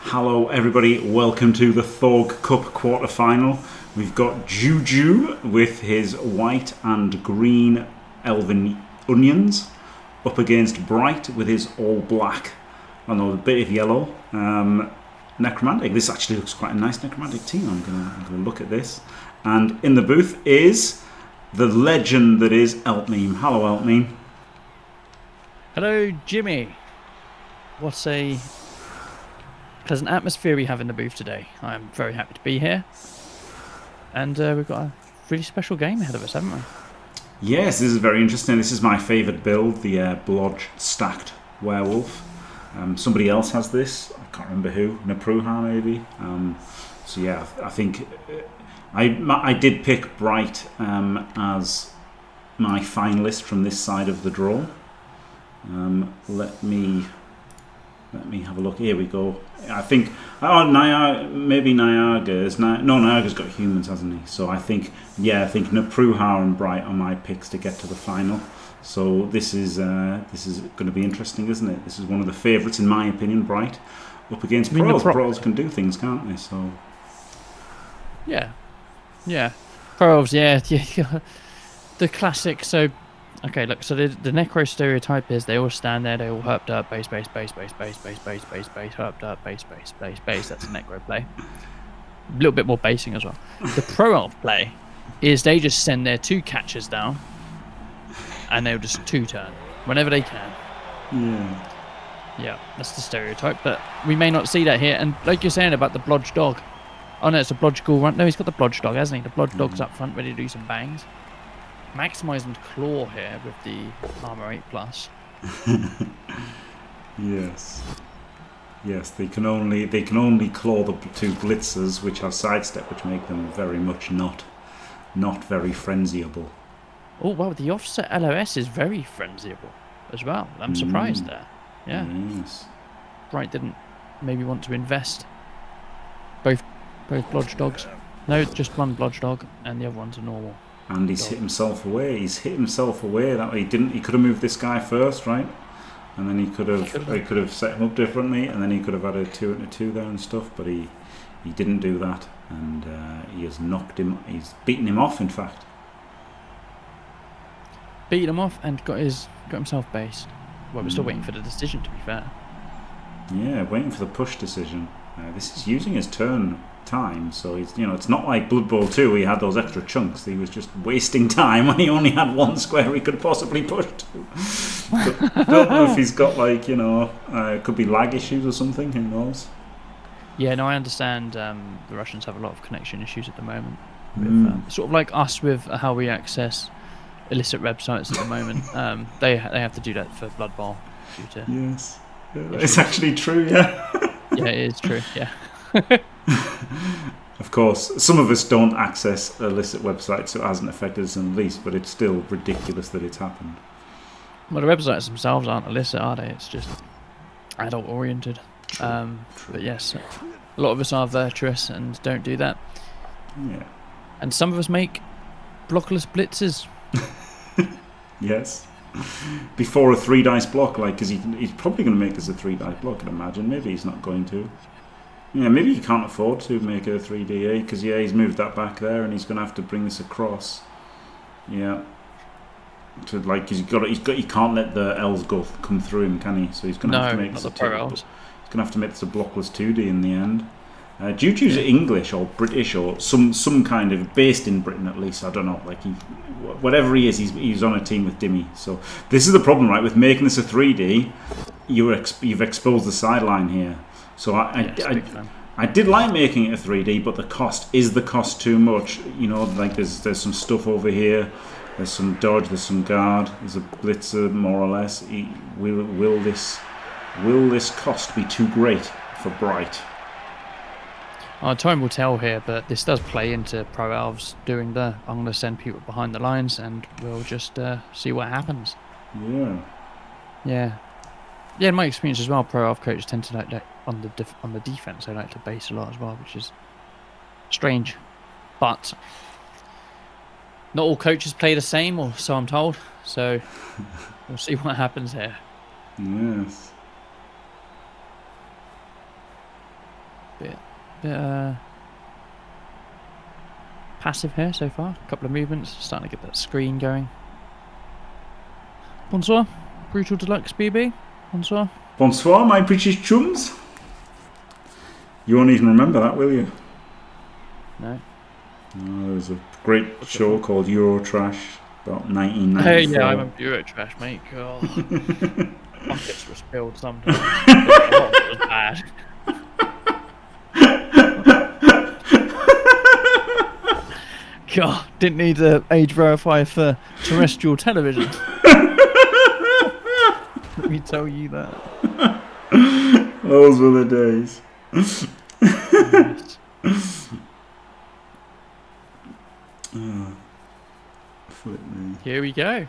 Hello everybody, welcome to the Thorg Cup quarter-final. We've got JuJuu with his white and green Elven onions up against Br1ght with his all black and a bit of yellow Necromantic. This actually looks quite a nice Necromantic team. I'm gonna look at this. And in the booth is the legend that is Elpmeme. Hello Elpmeme. Hello Jimmy. What a pleasant atmosphere we have in the booth today. I'm very happy to be here. And we've got a really special game ahead of us, haven't we? Yes, this is very interesting. This is my favourite build, the Br1ght stacked werewolf. Somebody else has this. I can't remember who. Necromantic maybe. So yeah, I think I did pick Br1ght as my finalist from this side of the draw. Let me have a look. Here we go. I think maybe Niaga's got humans, hasn't he? So I think Necromantic and Br1ght are my picks to get to the final. So this is going to be interesting, isn't it? This is one of the favourites in my opinion. Br1ght up against pros. Pros can do things, can't they? So yeah, pros, yeah. The classic. So okay, look, so the necro stereotype is they all stand there, they all herped up, base, herped up, base. That's a necro play. A little bit more basing as well. The pro elf play is they just send their two catchers down and they'll just two-turn whenever they can. Yeah, that's the stereotype, but we may not see that here. And like you're saying about the blodge dog. Oh no, it's a blodge ghoul run. No, he's got the blodge dog, hasn't he? The blodge dog's up front, ready to do some bangs. Maximising claw here with the armor 8+. Yes, they can only claw the two blitzers, which have sidestep, which make them very much not very frenziable. Oh well, the offset LOS is very frenziable as well. I'm surprised there. Yeah. Yes. Br1ght didn't maybe want to invest both blodge dogs. No, just one blodge dog, and the other one's a normal. And he's hit himself away. That way he didn't. He could have moved this guy first, right? And then he could have set him up differently, and then he could have had a 2 and a 2 there and stuff. But he didn't do that, and he has knocked him. He's beaten him off, in fact. Beat him off and got himself based. Well, we're still waiting for the decision, to be fair. Yeah, waiting for the push decision. This is using his turn time, so he's, it's not like Blood Bowl 2. He had those extra chunks. He was just wasting time when he only had one square he could possibly push to. I don't know if he's got it could be lag issues or something. Who knows? Yeah, no, I understand. The Russians have a lot of connection issues at the moment. With, sort of like us with how we access illicit websites at the moment. They have to do that for Blood Bowl. Yes, it's actually true. Yeah. Yeah, it is true. Yeah. Of course, some of us don't access illicit websites, so it hasn't affected us in the least, but it's still ridiculous that it's happened. Well, the websites themselves aren't illicit, are they? It's just adult oriented. True. But yes, a lot of us are virtuous and don't do that. Yeah. And some of us make blockless blitzes. Yes. Before a 3-dice block, because he's probably going to make this a 3-dice block, I'd imagine. Maybe he's not going to. Yeah, maybe he can't afford to make a 3D8 because he's moved that back there and he's going to have to bring this across. Yeah, he can't let the elves come through him, can he? So he's going to have to make this he's going to have to make this a blockless 2D in the end. JuJuu's English or British or some kind of based in Britain at least. I don't know. Whatever he is, he's on a team with Dimmy. So this is the problem, right? With making this a 3D, you've exposed the sideline here. So I did like making it a 3D, but the cost too much. There's some stuff over here. There's some dodge. There's some guard. There's a blitzer, more or less. Will this cost be too great for Br1ght? Time will tell here, but this does play into pro elves doing I'm going to send people behind the lines, and we'll just see what happens. Yeah. In my experience as well, pro elf coaches tend to like that on the defense. They like to base a lot as well, which is strange. But not all coaches play the same, or so I'm told. So we'll see what happens here. Yes. bit passive here so far. A couple of movements, starting to get that screen going. Bonsoir, Brutal Deluxe BB. Bonsoir. Bonsoir, my British chums. You won't even remember that, will you? No. No, there was a great show called Eurotrash about 1994. Hey, yeah, I remember Eurotrash, mate. God. Buckets were spilled sometimes. It was bad. God, didn't need to age verify for terrestrial television. Let me tell you that. Those were the days. Yes. Flip me. Here we go.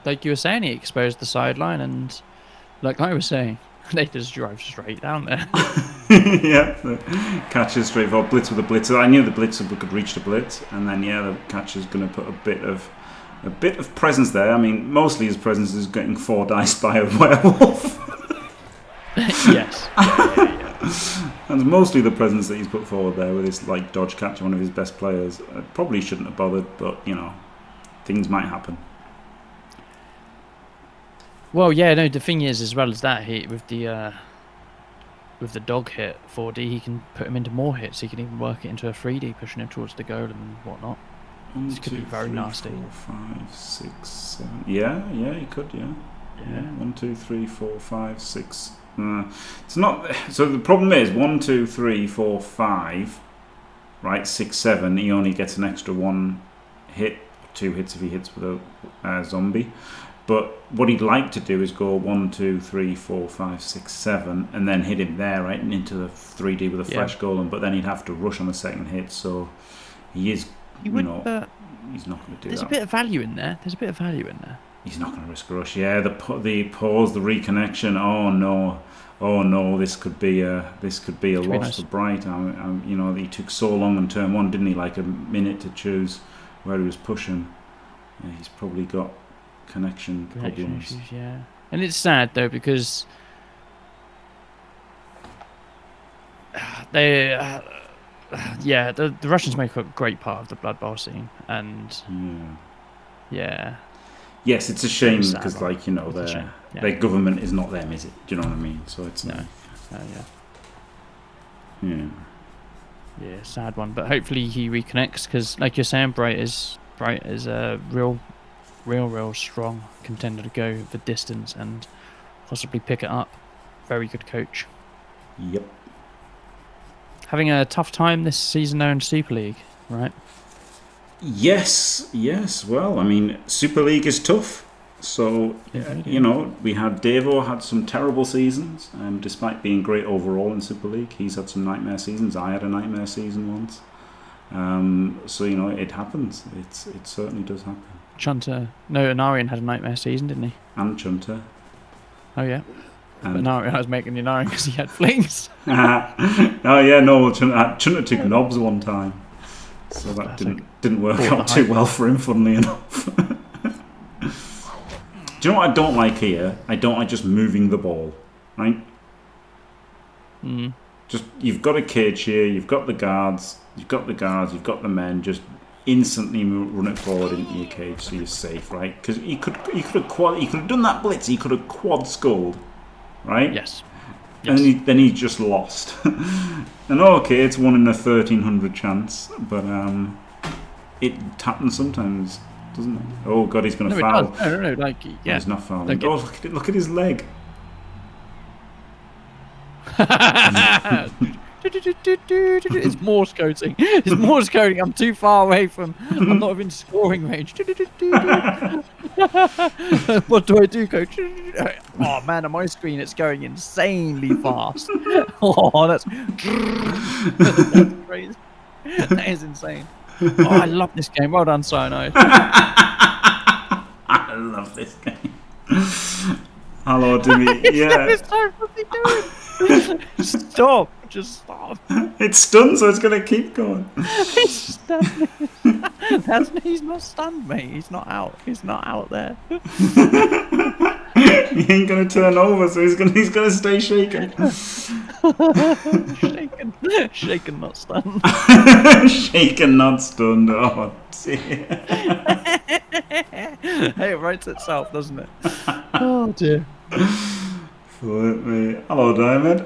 Like you were saying, he exposed the sideline, and like I was saying, they just drive straight down there. Yeah, the catcher's straight for blitz with a blitzer. I knew the blitzer could reach the blitz, and then yeah, the catcher's going to put a bit of presence there. I mean, mostly his presence is getting 4 dice by a werewolf. Yes. Yeah. And mostly the presence that he's put forward there with his like dodge catcher, one of his best players. Probably shouldn't have bothered, but you know, things might happen. Well, yeah, no. The thing is, as well as that, with the dog hit 4D, he can put him into more hits. He can even work it into a 3D, pushing him towards the goal and whatnot. This could be very nasty. 4, 5, 6, 7. Yeah, he could. Yeah. 1, 2, 3, 4, 5, 6. It's not. So the problem is 1, 2, 3, 4, 5. Right, 6, 7. He only gets an extra 1 hit, 2 hits if he hits with a zombie. But what he'd like to do is go 1, 2, 3, 4, 5, 6, 7, and then hit him there, right, and into the 3D with a flash golem. But then he'd have to rush on the second hit. So he is, he's not going to do that. There's a bit of value in there. He's not going to risk a rush. Yeah, the pause, the reconnection. Oh no, this could be a loss for Br1ght. You know, he took so long on turn 1, didn't he? Like a minute to choose where he was pushing. Yeah, he's probably got connection problems. Issues, yeah. And it's sad though because they, the Russians make a great part of the Blood Bowl scene, and yeah. Yes, it's a shame because, like, you know, their government is not them, is it? Do you know what I mean? So it's yeah, sad one. But hopefully he reconnects because, like you're saying, Br1ght is a real strong contender to go the distance and possibly pick it up. Very good coach. Yep. Having a tough time this season though in Super League, right? Yes. Well, I mean, Super League is tough. So, you know, we had Devo had some terrible seasons, despite being great overall in Super League. He's had some nightmare seasons. I had a nightmare season once. So, you know, it happens. It certainly does happen. Anarian had a nightmare season, didn't he? And Chunter. Oh, yeah. But Anarian, I was making Anarian because he had flings. Chunter took knobs one time. So that didn't work out too well for him, funnily enough. Do you know what I don't like here? I don't like just moving the ball, right? Just you've got a cage here, you've got the guards, you've got the men. Just instantly run it forward into your cage so you're safe, right? Because he could have done that blitz. He could have quad skulled, right? Yes. And then he just lost. And okay, it's 1 in a 1,300 chance, but it happens sometimes, doesn't it? Oh god, he's going to foul. No, like No, he's not fouling. Look at his leg. It's Morse coding. It's Morse coding. I'm too far away from. I'm not even scoring range. What do I do, coach? Oh man, on my screen it's going insanely fast. Oh, that's crazy. That is insane. Oh, I love this game. Well done, Cyanide. I love this game. Hello, Dimmy. Yeah. Stop. Just stop. It's stunned, so it's going to keep going. He's stunned. He's not stunned, mate. He's not out. He's not out there. He ain't going to turn over, so he's going to stay shaking. Shaken, not stunned. Shaken, not stunned. Oh dear. Hey, it writes itself, doesn't it? Oh dear. Flip me. Hello, Diamond.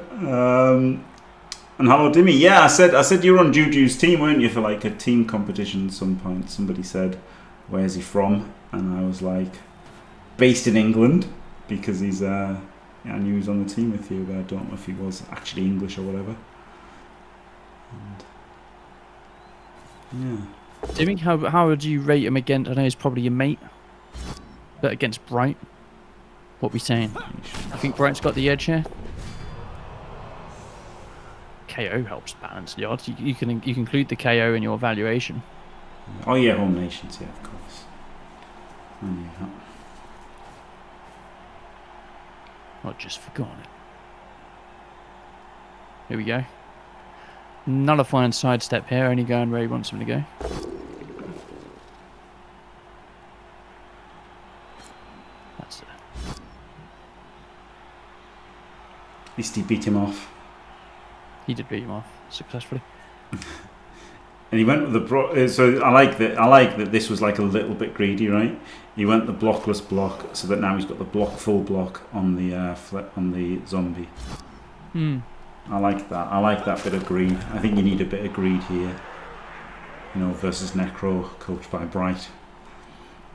And hello, Dimmy. Yeah, I said you were on JuJuu's team, weren't you, for like a team competition at some point? Somebody said, "Where's he from?" And I was like, "Based in England," because he's I knew he was on the team with you, but I don't know if he was actually English or whatever. And, yeah. Timmy, how would you rate him against? I know he's probably your mate, but against Br1ght, what we saying? I think Br1ght's got the edge here. KO helps balance the odds. You can include the KO in your evaluation. Oh yeah, home nations, yeah, of course. I knew that. I've just forgotten it. Here we go. Nullifying sidestep here, only going where he wants him to go. That's it. At least he beat him off. He did beat him off successfully. And he went with the so I like that this was like a little bit greedy, right? He went the blockless block, so that now he's got the full block on the zombie. I like that. I like that bit of greed. I think you need a bit of greed here. You know, versus Necro, coached by Br1ght.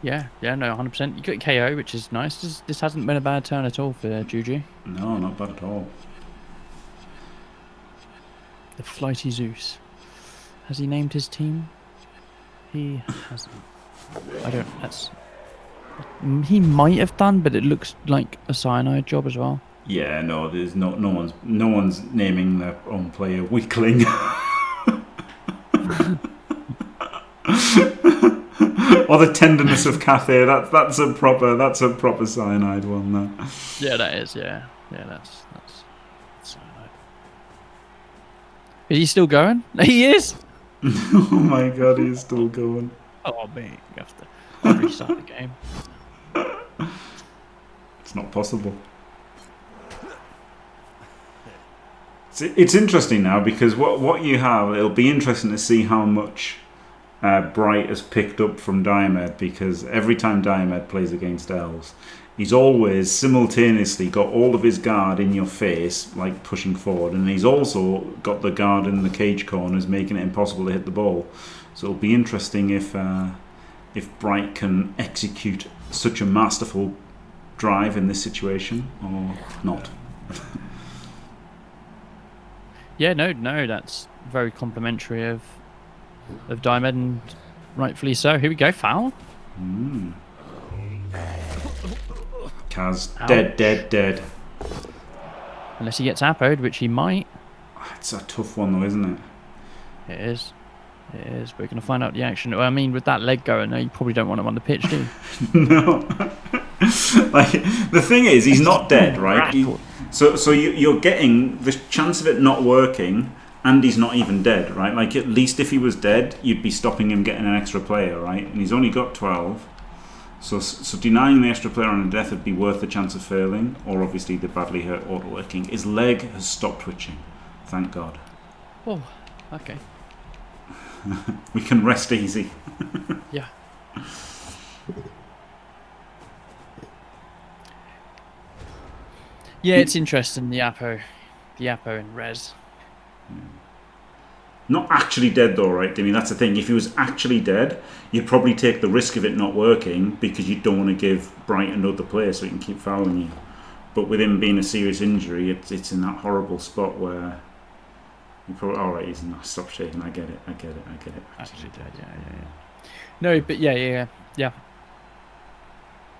Yeah, no, 100%. You got KO, which is nice. This hasn't been a bad turn at all for JuJuu. No, not bad at all. The Flighty Zeus. Has he named his team? He hasn't. I don't. That's. He might have done, but it looks like a cyanide job as well. Yeah, no, there's no one's naming their own player weakling. Or the tenderness of Cathay. That's a proper cyanide one. That. Yeah, that is. Yeah, that's cyanide. Is he still going? He is. Oh my god, he's still going. Oh man, you have to restart the game. It's not possible. It's interesting now because what you have, it'll be interesting to see how much Br1ght has picked up from Diomed, because every time Diomed plays against elves, he's always simultaneously got all of his guard in your face, like pushing forward, and he's also got the guard in the cage corners, making it impossible to hit the ball. So it'll be interesting if Br1ght can execute such a masterful drive in this situation or not. Yeah, no, that's very complimentary of Diomed, and rightfully so. Here we go, foul. Kaz, Ouch. dead. Unless he gets appoed, which he might. It's a tough one though, isn't it? It is. We're going to find out the action. I mean, with that leg going, no, you probably don't want him on the pitch, do you? No. Like, the thing is, he's not dead, right? So you're getting the chance of it not working, and he's not even dead, right? Like, at least if he was dead, you'd be stopping him getting an extra player, right? And he's only got 12. So denying the extra player on a death would be worth the chance of failing, or obviously the badly hurt auto-working. His leg has stopped twitching. Thank God. Oh, okay. We can rest easy. Yeah. Yeah, it's interesting, the Apo in res. Not actually dead though, right, Dimmy? That's the thing. If he was actually dead, you'd probably take the risk of it not working because you don't want to give Br1ght another player so he can keep fouling you. But with him being a serious injury, it's in that horrible spot where you probably... Alright, he's not. Stop shaking. I get it. Actually dead, yeah. No, but yeah.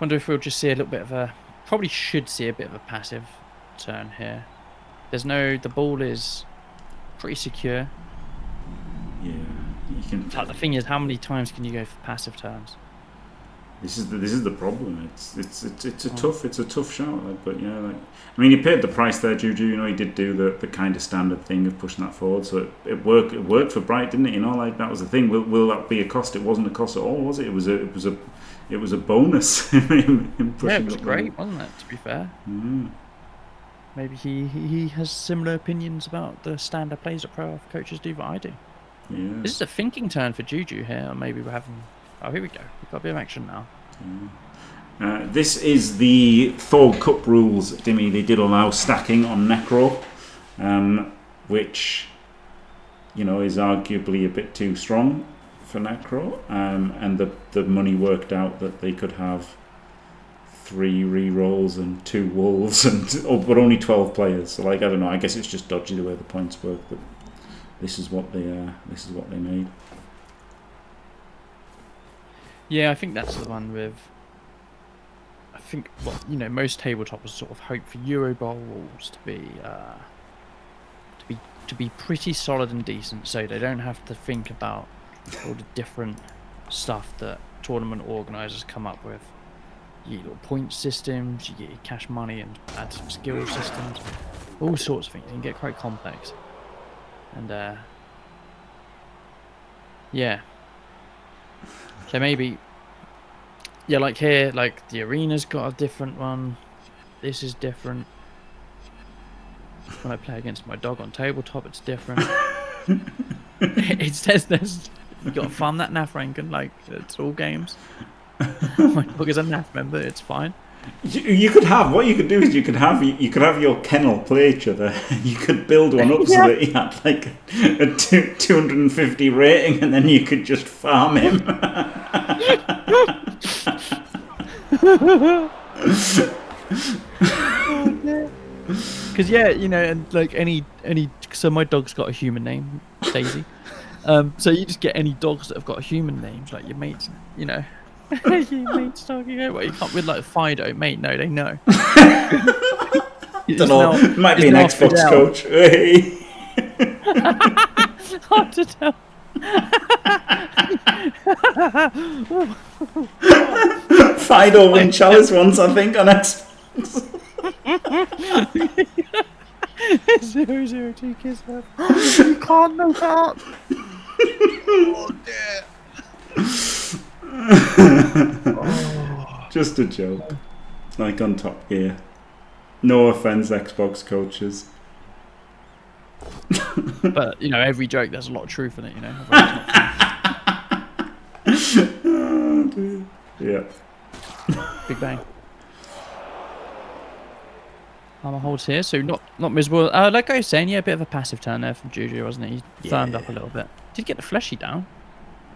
Wonder if we'll just see a little bit of a... Probably should see a bit of a passive turn here. The ball is pretty secure. Yeah, you can. Like, the thing is, how many times can you go for passive turns? This is the problem. It's a tough shot. Like, but yeah, like, I mean, he paid the price there, JuJuu. You know, he did do the kind of standard thing of pushing that forward. So it worked. It worked for Br1ght, didn't it? You know, like that was the thing. Will that be a cost? It wasn't a cost at all, was it? It was a bonus. In pushing Yeah, it was great, wasn't it? To be fair. maybe he has similar opinions about the standard plays that pro coaches do that I do. Yeah. This is a thinking turn for JuJuu here, or maybe we're having. Oh, here we go. We've got a bit of action now. This is the Thorg Cup rules, Dimmy. They did allow stacking on Necro, which, you know, is arguably a bit too strong for Necro. And the money worked out that they could have 3 re-rolls and 2 wolves, but only 12 players. So, like, I don't know. I guess it's just dodgy the way the points work, but this is what they made. Yeah, I think that's the one with. I think most tabletoppers sort of hope for Eurobowl rules to be pretty solid and decent, so they don't have to think about all the different stuff that tournament organisers come up with. You get little point systems, you get your cash money and add some skill systems, all sorts of things. It can get quite complex. And yeah. So maybe, yeah, like here, like the arena's got a different one. This is different. When I play against my dog on tabletop, it's different. It says there's you got to farm that NAF rank, and like it's all games. My dog is a NAF member. It's fine. You could have what you could do is you could have your kennel play each other. You could build one up so that he had like a 250 rating, and then you could just farm him. Because and like any so my dog's got a human name, Daisy. So you just get any dogs that have got human names, like your mates, your mate's dog. Well, you can't with like Fido, mate. No, they know. Don't know. Might be an Xbox coach. Hey. Hard to tell. Fido win Chalice once, I think, on Xbox. 002 kiss her. You can't know that. Oh dear. Just a joke. Like on Top Gear. No offense, Xbox coaches. But every joke, there's a lot of truth in it. Oh, dear. Yeah. Big bang. Armor holds here, so not miserable. Like I was saying, yeah, a bit of a passive turn there from JuJuu, wasn't it? He firmed up a little bit. Did get the fleshy down.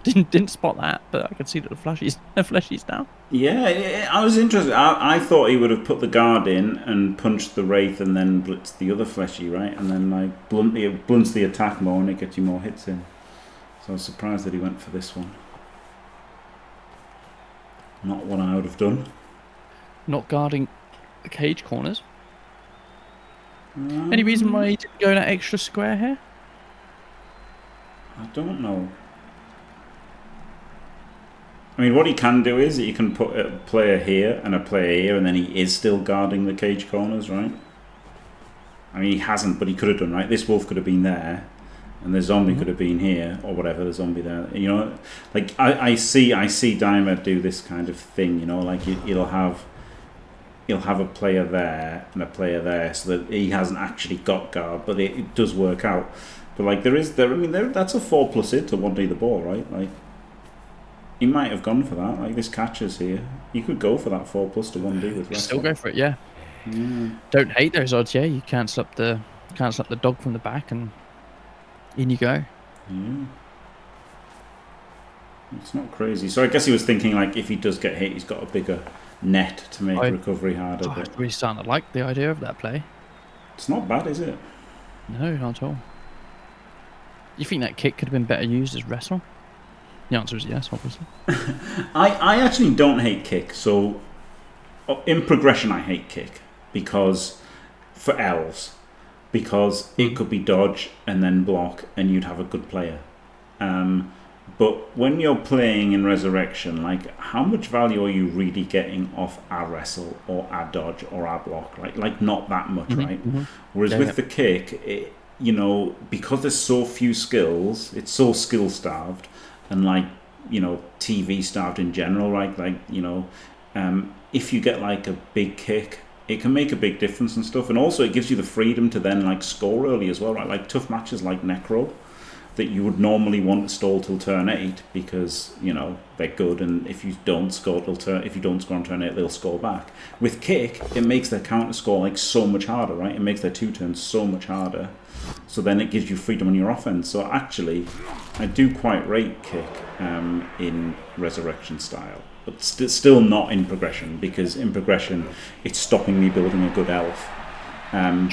Didn't spot that, but I could see that the fleshy's down. Yeah, I was interested. I thought he would have put the guard in and punched the wraith and then blitzed the other fleshy, right? And then like blunts the attack more and it gets you more hits in. So I was surprised that he went for this one. Not what I would have done. Not guarding the cage corners. Any reason why he didn't go in that extra square here? I don't know. I mean, what he can do is he can put a player here and a player here, and then he is still guarding the cage corners, right? I mean, he hasn't, but he could have done, right? This wolf could have been there, and the zombie could have been here, or whatever, the zombie there. Like, I see Dimer do this kind of thing, like he'll have a player there and a player there, so that he hasn't actually got guard, but it does work out. But like that's a 4+ hit to 1D the ball, right? Like he might have gone for that. Like this catches here, you could go for that 4+ to 1D with. Still go for it, yeah. Don't hate those odds, yeah. You cancel up the dog from the back, and in you go. Yeah. It's not crazy. So I guess he was thinking like if he does get hit, he's got a bigger net to make recovery harder. I'm really starting to like the idea of that play. It's not bad, is it? No, not at all. You think that kick could have been better used as wrestle? The answer is yes, obviously. I actually don't hate kick. So in progression, I hate kick because for elves, because it could be dodge and then block, and you'd have a good player. But when you're playing in Resurrection, like how much value are you really getting off a wrestle or a dodge or a block? Like not that much, right? Whereas with the kick, because there's so few skills, it's so skill starved, and like TV starved in general, right? Like if you get like a big kick it can make a big difference and stuff. And also it gives you the freedom to then like score early as well, right? Like tough matches like Necro that you would normally want to stall till turn 8 because, you know, they're good, and if you don't score on turn 8, they'll score back. With Kick, it makes their counter score like so much harder, right? It makes their 2 turns so much harder. So then it gives you freedom on your offense. So actually, I do quite rate Kick in Resurrection style. But still not in progression, because in progression, it's stopping me building a good elf.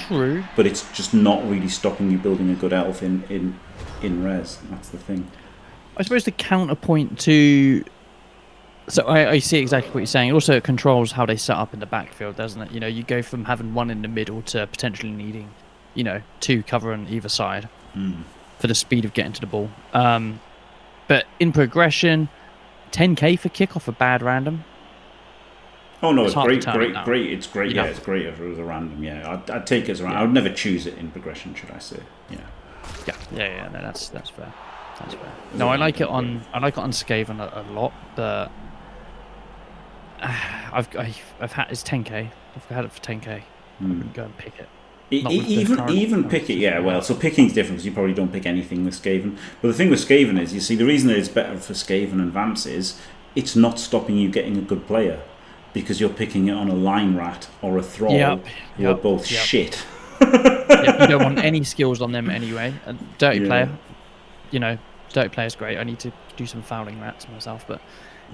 True. But it's just not really stopping you building a good elf in res. That's the thing. I suppose the counterpoint to... So I see exactly what you're saying. Also, it controls how they set up in the backfield, doesn't it? You know, you go from having 1 in the middle to potentially needing, you know, 2 covering either side for the speed of getting to the ball. But in progression, 10k for kick off a bad random. Oh no, it's great. It's great. You know? Yeah, it's great if it was a random. Yeah, I'd take it as a random. I would never choose it in progression, should I say? Yeah. Yeah. No, that's fair. That's fair. No, I like it on Skaven a lot, but I've had it's 10k. I've had it for 10k. I wouldn't go and pick it. Even pick it, yeah. Well, so picking's different because you probably don't pick anything with Skaven. But the thing with Skaven is, you see, the reason that it's better for Skaven and Vamps is it's not stopping you getting a good player because you're picking it on a line rat or a thrall who are both shit. You don't want any skills on them anyway. A dirty player, you know, dirty player's great. I need to do some fouling rats myself, but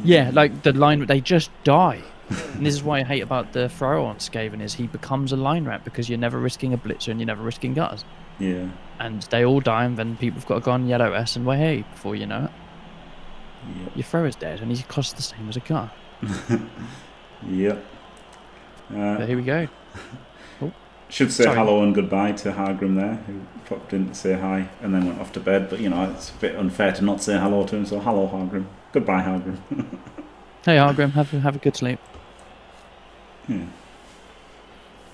yeah, like the line, they just die. And this is why I hate about the thrower on Skaven is he becomes a line rat because you're never risking a blitzer and you're never risking gutters. Yeah. And they all die, and then people have got to go on yellow S and hey before you know it. Yep. Your thrower's dead and he costs the same as a gutter. Yep. But here we go. Should say hello and goodbye to Hargrim there, who popped in to say hi and then went off to bed. But you know, it's a bit unfair to not say hello to him. So hello, Hargrim. Goodbye, Hargrim. Hey, Hargrim. Have a good sleep. Yeah.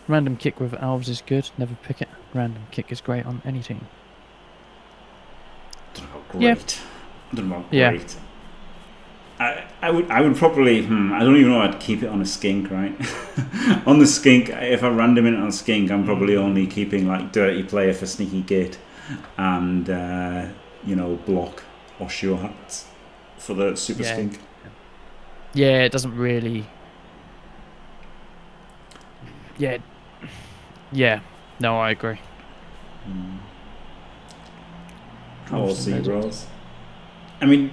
Random kick with elves is good. Never pick it. Random kick is great on any team. I don't know about great. I would probably I don't even know I'd keep it on a skink, right? On the skink, if I random it on a skink, I'm probably only keeping like dirty player for sneaky gate and you know, block or sure hats for the super skink. Yeah, it doesn't really. Yeah. No, I agree. Or zeros. I mean,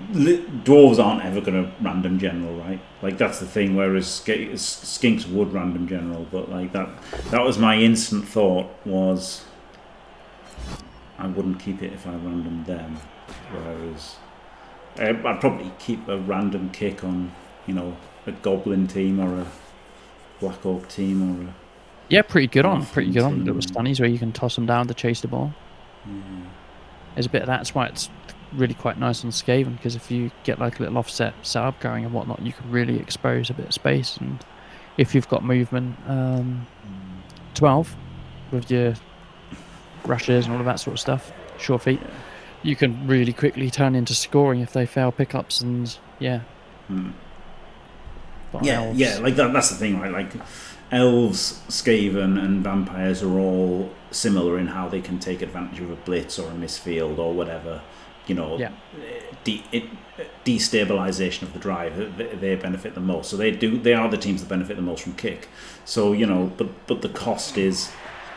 dwarves aren't ever going to random general, right? Like that's the thing. Whereas skinks would random general, but like that was my instant thought was I wouldn't keep it if I randomed them. Whereas I'd probably keep a random kick on, you know, a goblin team or a black orc team or a pretty good on little stunnies where you can toss them down to chase the ball. There's a bit of that. That's why it's really quite nice on Skaven, because if you get like a little offset setup going and whatnot, you can really expose a bit of space. And if you've got movement 12 with your rushes and all of that sort of stuff, sure feet, you can really quickly turn into scoring if they fail pickups. And like that's the thing, right? Like elves, Skaven and vampires are all similar in how they can take advantage of a blitz or a misfield or whatever, you know. Destabilization of the drive, they benefit the most. So they are the teams that benefit the most from kick. So, you know, but the cost is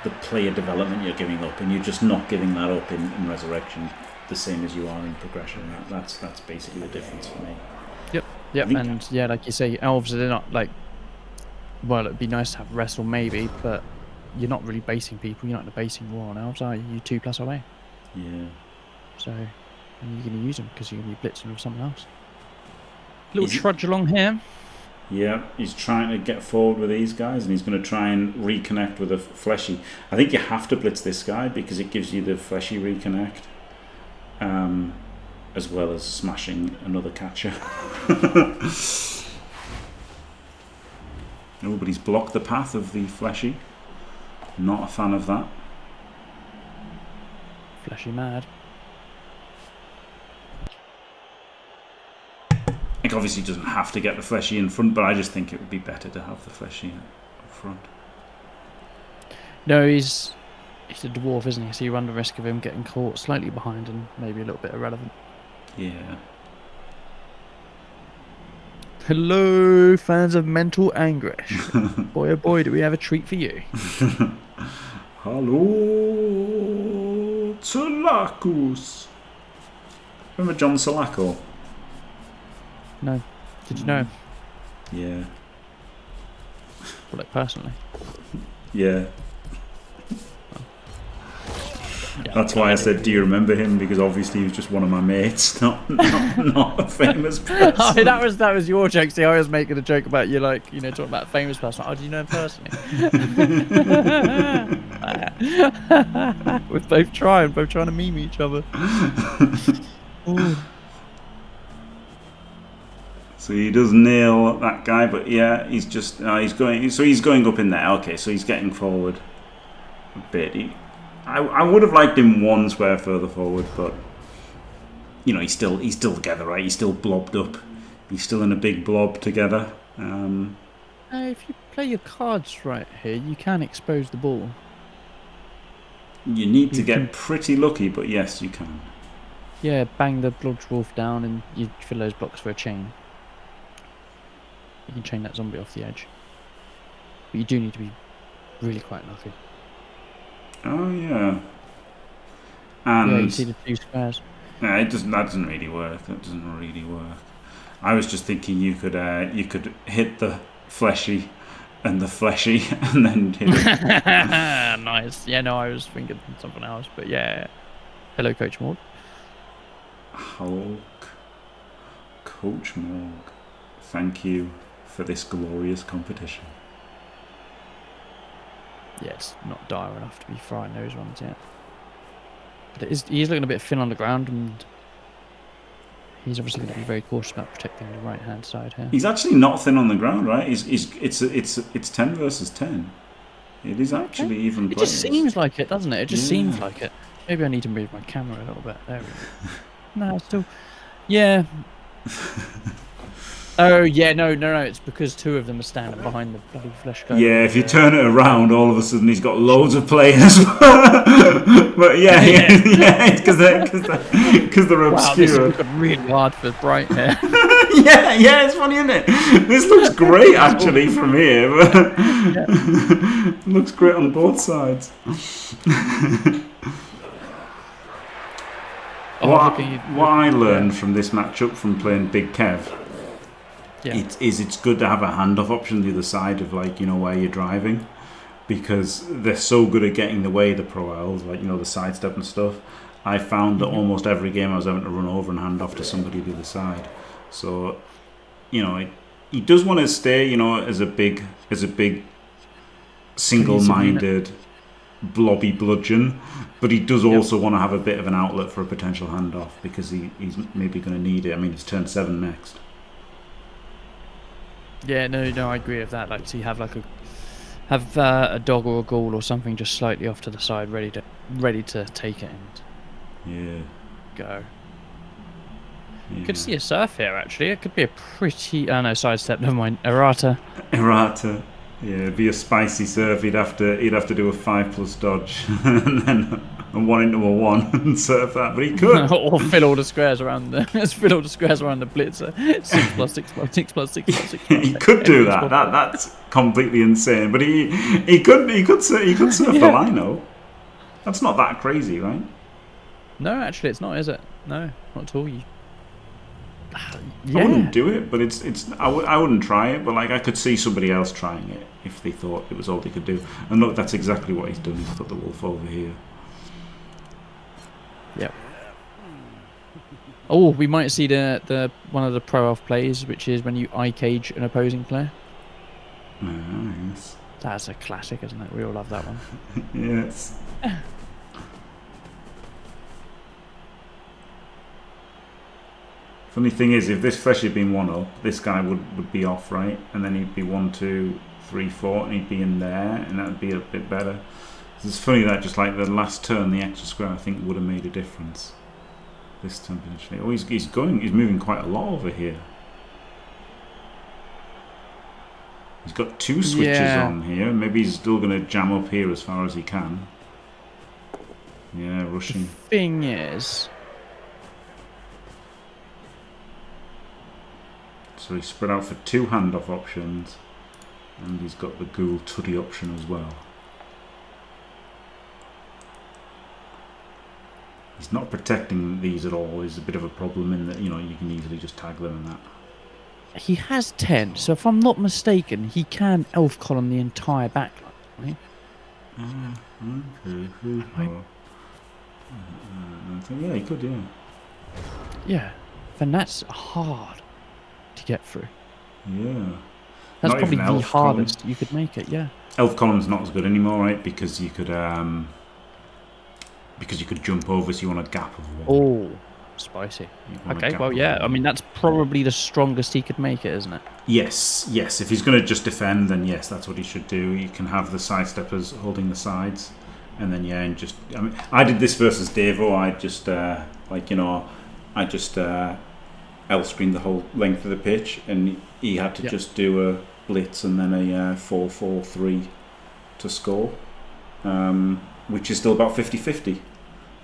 the player development you're giving up, and you're just not giving that up in Resurrection the same as you are in progression. That's basically the difference for me. Yep, and yeah, like you say, elves, they're not like, well, it'd be nice to have wrestle maybe, but you're not really basing people. You're not in a basing war on elves, are you? You 2+ away. Yeah. So, and you're going to use them because you're going to be blitzing with someone else. Little trudge along here. Yeah, he's trying to get forward with these guys, and he's going to try and reconnect with a fleshy. I think you have to blitz this guy because it gives you the fleshy reconnect. As well as smashing another catcher. Nobody's blocked the path of the fleshy. Not a fan of that. Fleshy mad. It obviously doesn't have to get the fleshy in front, but I just think it would be better to have the fleshy up front. No, he's a dwarf, isn't he? So you run the risk of him getting caught slightly behind and maybe a little bit irrelevant. Yeah. Hello, fans of mental anguish. Boy, oh boy, do we have a treat for you. Hello, Salakos. Remember John Salako? No. Did you know him? Yeah. Well, like personally. Yeah. Yeah, That's why I said, do you remember him? Because obviously he was just one of my mates, not a famous person. Oh, that was your joke. See, I was making a joke about you, like, you know, talking about a famous person. Oh, do you know him personally? We're both trying to meme each other. Ooh. So he does nail that guy, but yeah, he's just he's going up in there. Okay, so he's getting forward a bit. I would have liked him one square further forward, but you know he's still together, right? He's still blobbed up. He's still in a big blob together. If you play your cards right here, you can expose the ball. You need to get pretty lucky, but yes, you can. Yeah, bang the blodge wolf down, and you fill those blocks for a chain. You can chain that zombie off the edge, but you do need to be really quite lucky. Oh yeah. And yeah, you see the 2 squares. Yeah, that doesn't really work. I was just thinking you could hit the fleshy and the fleshy and then hit it. Nice. Yeah, no, I was thinking something else, but yeah. Hello, Coach Morg. Hulk. Coach Morg. Thank you for this glorious competition. Yeah, it's not dire enough to be frying those ones yet. But he's looking a bit thin on the ground, and he's obviously going to be very cautious about protecting the right-hand side here. He's actually not thin on the ground, right? It's 10 versus 10. It is actually even. It just seems like it, doesn't it? It just seems like it. Maybe I need to move my camera a little bit. There we go. No, still. Yeah. Oh, yeah, no, it's because 2 of them are standing behind the bloody flesh guy. Yeah, if you turn it around, all of a sudden he's got loads of players. But yeah, it's because they're obscure. Wow, this is looking really hard for Br1ght here. yeah, it's funny, isn't it? This looks great, actually, from here. But it looks great on both sides. What I learned from this matchup, from playing Big Kev, it's good to have a handoff option on the other side of, like, you know, where you're driving, because they're so good at getting the way, the Pro Ls, like, you know, the sidestep and stuff. I found that almost every game I was having to run over and hand off to somebody the other side. So, you know, he does want to stay, you know, as a big single-minded blobby bludgeon, but he does also want to have a bit of an outlet for a potential handoff, because he's maybe going to need it. I mean, it's turn 7 next. Yeah, no, I agree with that. Like, so you have like a dog or a ghoul or something just slightly off to the side, ready to take it and go. Yeah. Could see a surf here, actually. It could be a pretty... Oh, no, sidestep. Never mind. Errata. Yeah, it'd be a spicy surf. He'd have to do a 5+ dodge and then a 1 into a 1 and surf that. But he could. Or fill all the squares around the blitzer. 6+6+6+6+6. He could do that. That's completely insane. But he could surf the lino. That's not that crazy, right? No, actually, it's not, is it? No, not at all. I wouldn't do it, but I wouldn't try it, but like I could see somebody else trying it if they thought it was all they could do. And look, that's exactly what he's done. He's put the wolf over here. Yep. Oh, we might see the one of the Pro Elf plays, which is when you eye cage an opposing player. Nice. That's a classic, isn't it? We all love that one. Yes. Funny thing is, if this flesh had been 1 up, this guy would be off, right? And then he'd be 1, 2, 3, 4, and he'd be in there, and that would be a bit better. It's funny that just like the last turn, the extra square, I think would have made a difference. This turn potentially. Oh, he's moving quite a lot over here. He's got 2 switches on here. Maybe he's still going to jam up here as far as he can. Yeah, rushing. The thing is... So he's spread out for 2 handoff options. And he's got the ghoul tuddy option as well. He's not protecting these at all. There's a bit of a problem in that, you know, you can easily just tag them and that. He has 10, so if I'm not mistaken, he can elf column the entire backline, right? Yeah, he could, yeah. Yeah, then that's hard to get through. Yeah. That's Not probably even the elf hardest column. you could make it, yeah. Elf column's not as good anymore, right? Because you could jump over, so you want a gap of 1. Oh, spicy. Okay, well, yeah, I mean, that's probably the strongest he could make it, isn't it? Yes. If he's going to just defend, then yes, that's what he should do. You can have the sidesteppers holding the sides, and then and just. I mean, I did this versus Devo. I just L screened the whole length of the pitch, and he had to just do a blitz and then a 4-4-3 to score, which is still about 50-50.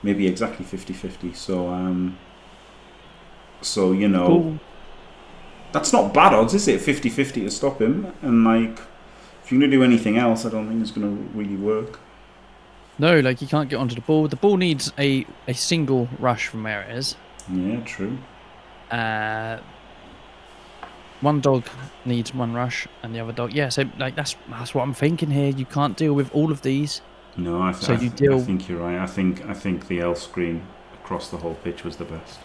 Maybe exactly 50-50. So you know, cool. That's not bad odds, is it? 50-50 to stop him. And like, if you're going to do anything else, I don't think it's going to really work. No, like you can't get onto the ball. The ball needs a single rush from where it is. Yeah, true. One dog needs 1 rush, and the other dog. Yeah, so like that's what I'm thinking here. You can't deal with all of these. No, I think you're right. I think the L screen across the whole pitch was the best.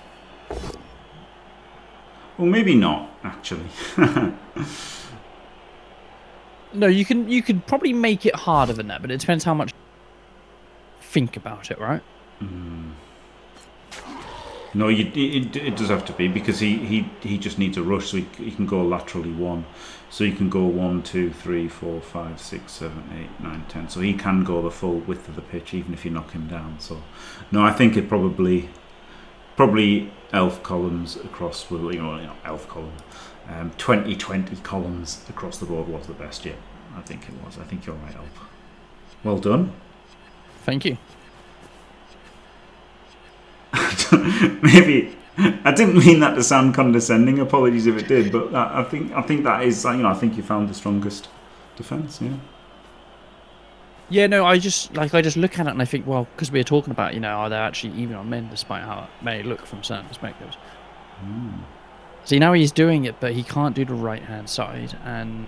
Well, maybe not actually. No, you can probably make it harder than that, but it depends how much you think about it, right? No, it does have to be, because he just needs a rush, so he can go laterally 1. So you can go 1, 2, 3, 4, 5, 6, 7, 8, 9, 10. So he can go the full width of the pitch even if you knock him down. So no, I think it probably elf columns across, well, elf column, 20 columns across the board was the best. Yeah, I think it was. I think you're right, Elf. Well done. Thank you. Maybe I didn't mean that to sound condescending. Apologies if it did, but I think that is, I think you found the strongest defense. Yeah. Yeah, no, I just look at it and I think, well, because we were talking about, are they actually even on men, despite how it may look from certain perspectives. See, now he's doing it, but he can't do the right hand side, and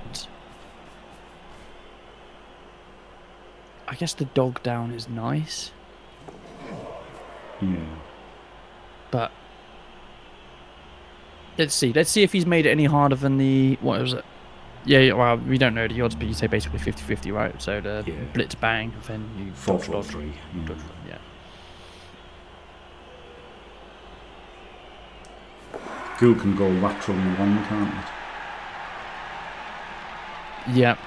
I guess the dog down is nice. Yeah. But let's see if he's made it any harder than the, what was it? Yeah, well, we don't know the odds, but you say basically 50-50, right? So the blitz bang, then you 4-4-3. Yeah. Ghoul can go laterally 1, can't it? Yeah.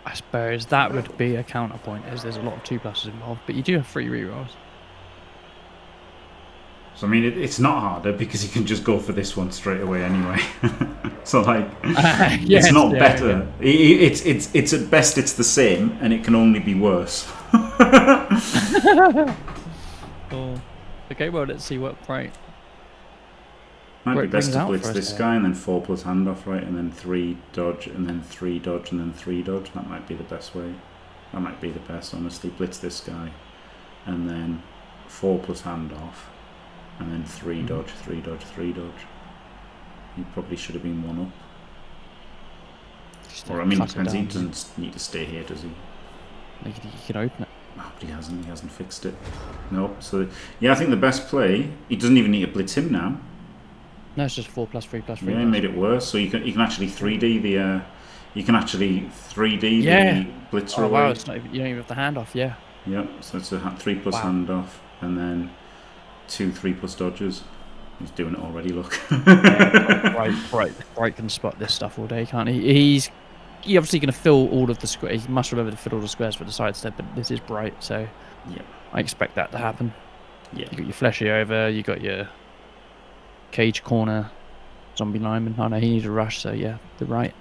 I suppose that would be a counterpoint, as there's a lot of 2+s involved, but you do have 3 rerolls. So I mean, it's not harder because you can just go for this one straight away anyway. So like, it's not better. Yeah. It's at best it's the same, and it can only be worse. Oh. Okay, well, let's see what Br1ght. Might be best to blitz this guy and then 4+ handoff, right, and then 3 dodge, and then 3 dodge, and then 3 dodge. That might be the best way. That might be the best, honestly. Blitz this guy, and then 4+ handoff, and then 3 dodge, 3 dodge, 3 dodge. He probably should have been 1 up. Or I mean, it depends. He doesn't need to stay here, does he? He can open it. Oh, but he hasn't fixed it. Nope. So yeah, I think the best play. He doesn't even need to blitz him now. No, it's just 4+, 3+, 3+. Yeah, he made it worse. So you can actually 3D the the blitzer away. Wow, it's not even, you don't even have the handoff. Yeah. Yep. So it's a 3+ handoff, and then 2 3+ dodges. He's doing it already. Look. Br1ght can spot this stuff all day, can't he? He's obviously going to fill all of the squares. He must remember to fill all the squares for the sidestep, but this is Br1ght, so I expect that to happen. Yeah. You got your fleshy over. You got your cage corner zombie lineman. Oh no, he needs a rush. So yeah, the right.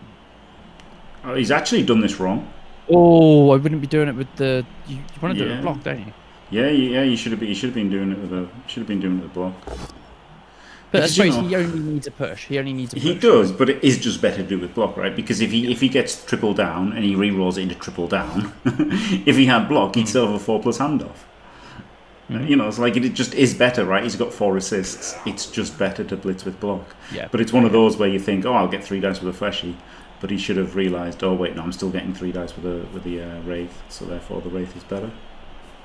Oh, he's actually done this wrong. Oh, I wouldn't be doing it with the. You want to do it with block, don't you? Yeah, you should have been doing it with a. Should have been doing it with block. But I suppose he only needs a push. He only needs a push. He does, but it is just better to do with block, right? Because if he gets triple down and he re-rolls it into triple down, if he had block, he'd still have a 4+ handoff. You know, it's like it just is better, right? He's got 4 assists. It's just better to blitz with block. Yeah. But it's one of those where you think, oh, I'll get 3 dice with a fleshy, but he should have realised, oh wait, no, I'm still getting 3 dice with the wraith, so therefore the wraith is better.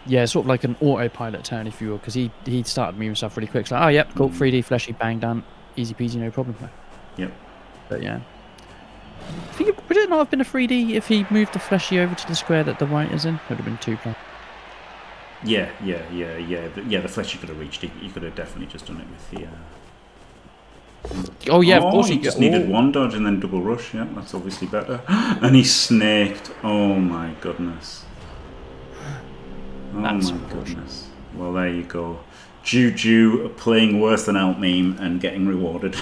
Yeah, sort of like an autopilot turn, if you will, because he started moving stuff really quick. It's like, oh, yep, cool, 3D, fleshy, bang, done, easy peasy, no problem. Yep. But yeah. Would it not have been a 3D if he moved the fleshy over to the square that the white is in? It would have been 2+. Yeah. The fleshy could have reached it. You could have definitely just done it with the... Oh, yeah, of course. He just needed 1 dodge and then double rush. Yeah, that's obviously better. And he snaked. Oh, my goodness. Oh That's my goodness. Well, there you go. JuJuu playing worse than Elpmeme and getting rewarded.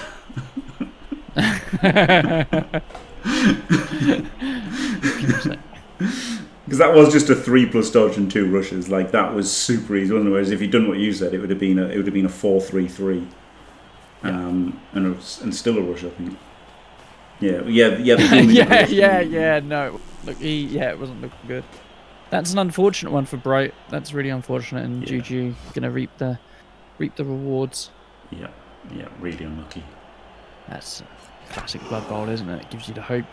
Because that was just a 3+ dodge and 2 rushes. Like, that was super easy. Whereas if you'd done what you said, it would have been a 4-3-3. And still a rush, I think. Yeah. No, look, it wasn't looking good. That's an unfortunate one for Br1ght. That's really unfortunate, and JuJuu gonna reap the rewards. Yeah, really unlucky. That's classic Blood Bowl, isn't it? It gives you the hope,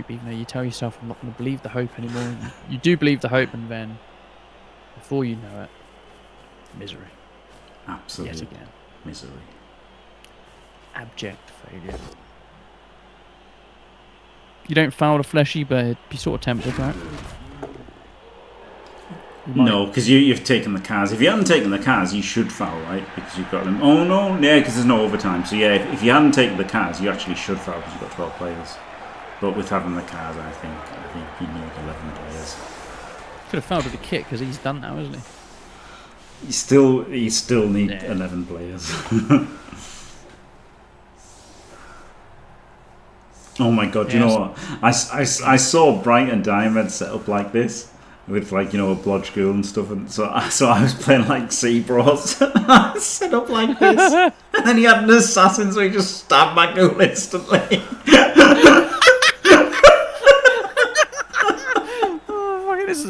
even though you tell yourself, I'm not going to believe the hope anymore. You do believe the hope, and then, before you know it, misery. Absolute Yet again. misery. Abject failure. You don't foul the fleshy, but it'd be sort of tempted, right? No, because you've taken the cars. If you hadn't taken the cars, you should foul, right? Because you've got them. Oh no, yeah, because there's no overtime. So yeah, if you hadn't taken the cars, you actually should foul because you've got 12 players. But with having the cars, I think you need 11 players. Could have fouled with the kick because he's done now, isn't he? You still need 11 players. Oh my god! You know what? I saw Br1ght and Diamond set up like this. With a blodge school and stuff, and so I was playing like Sea Bros set up like this, and then he had an assassin, so he just stabbed my ghoul instantly. This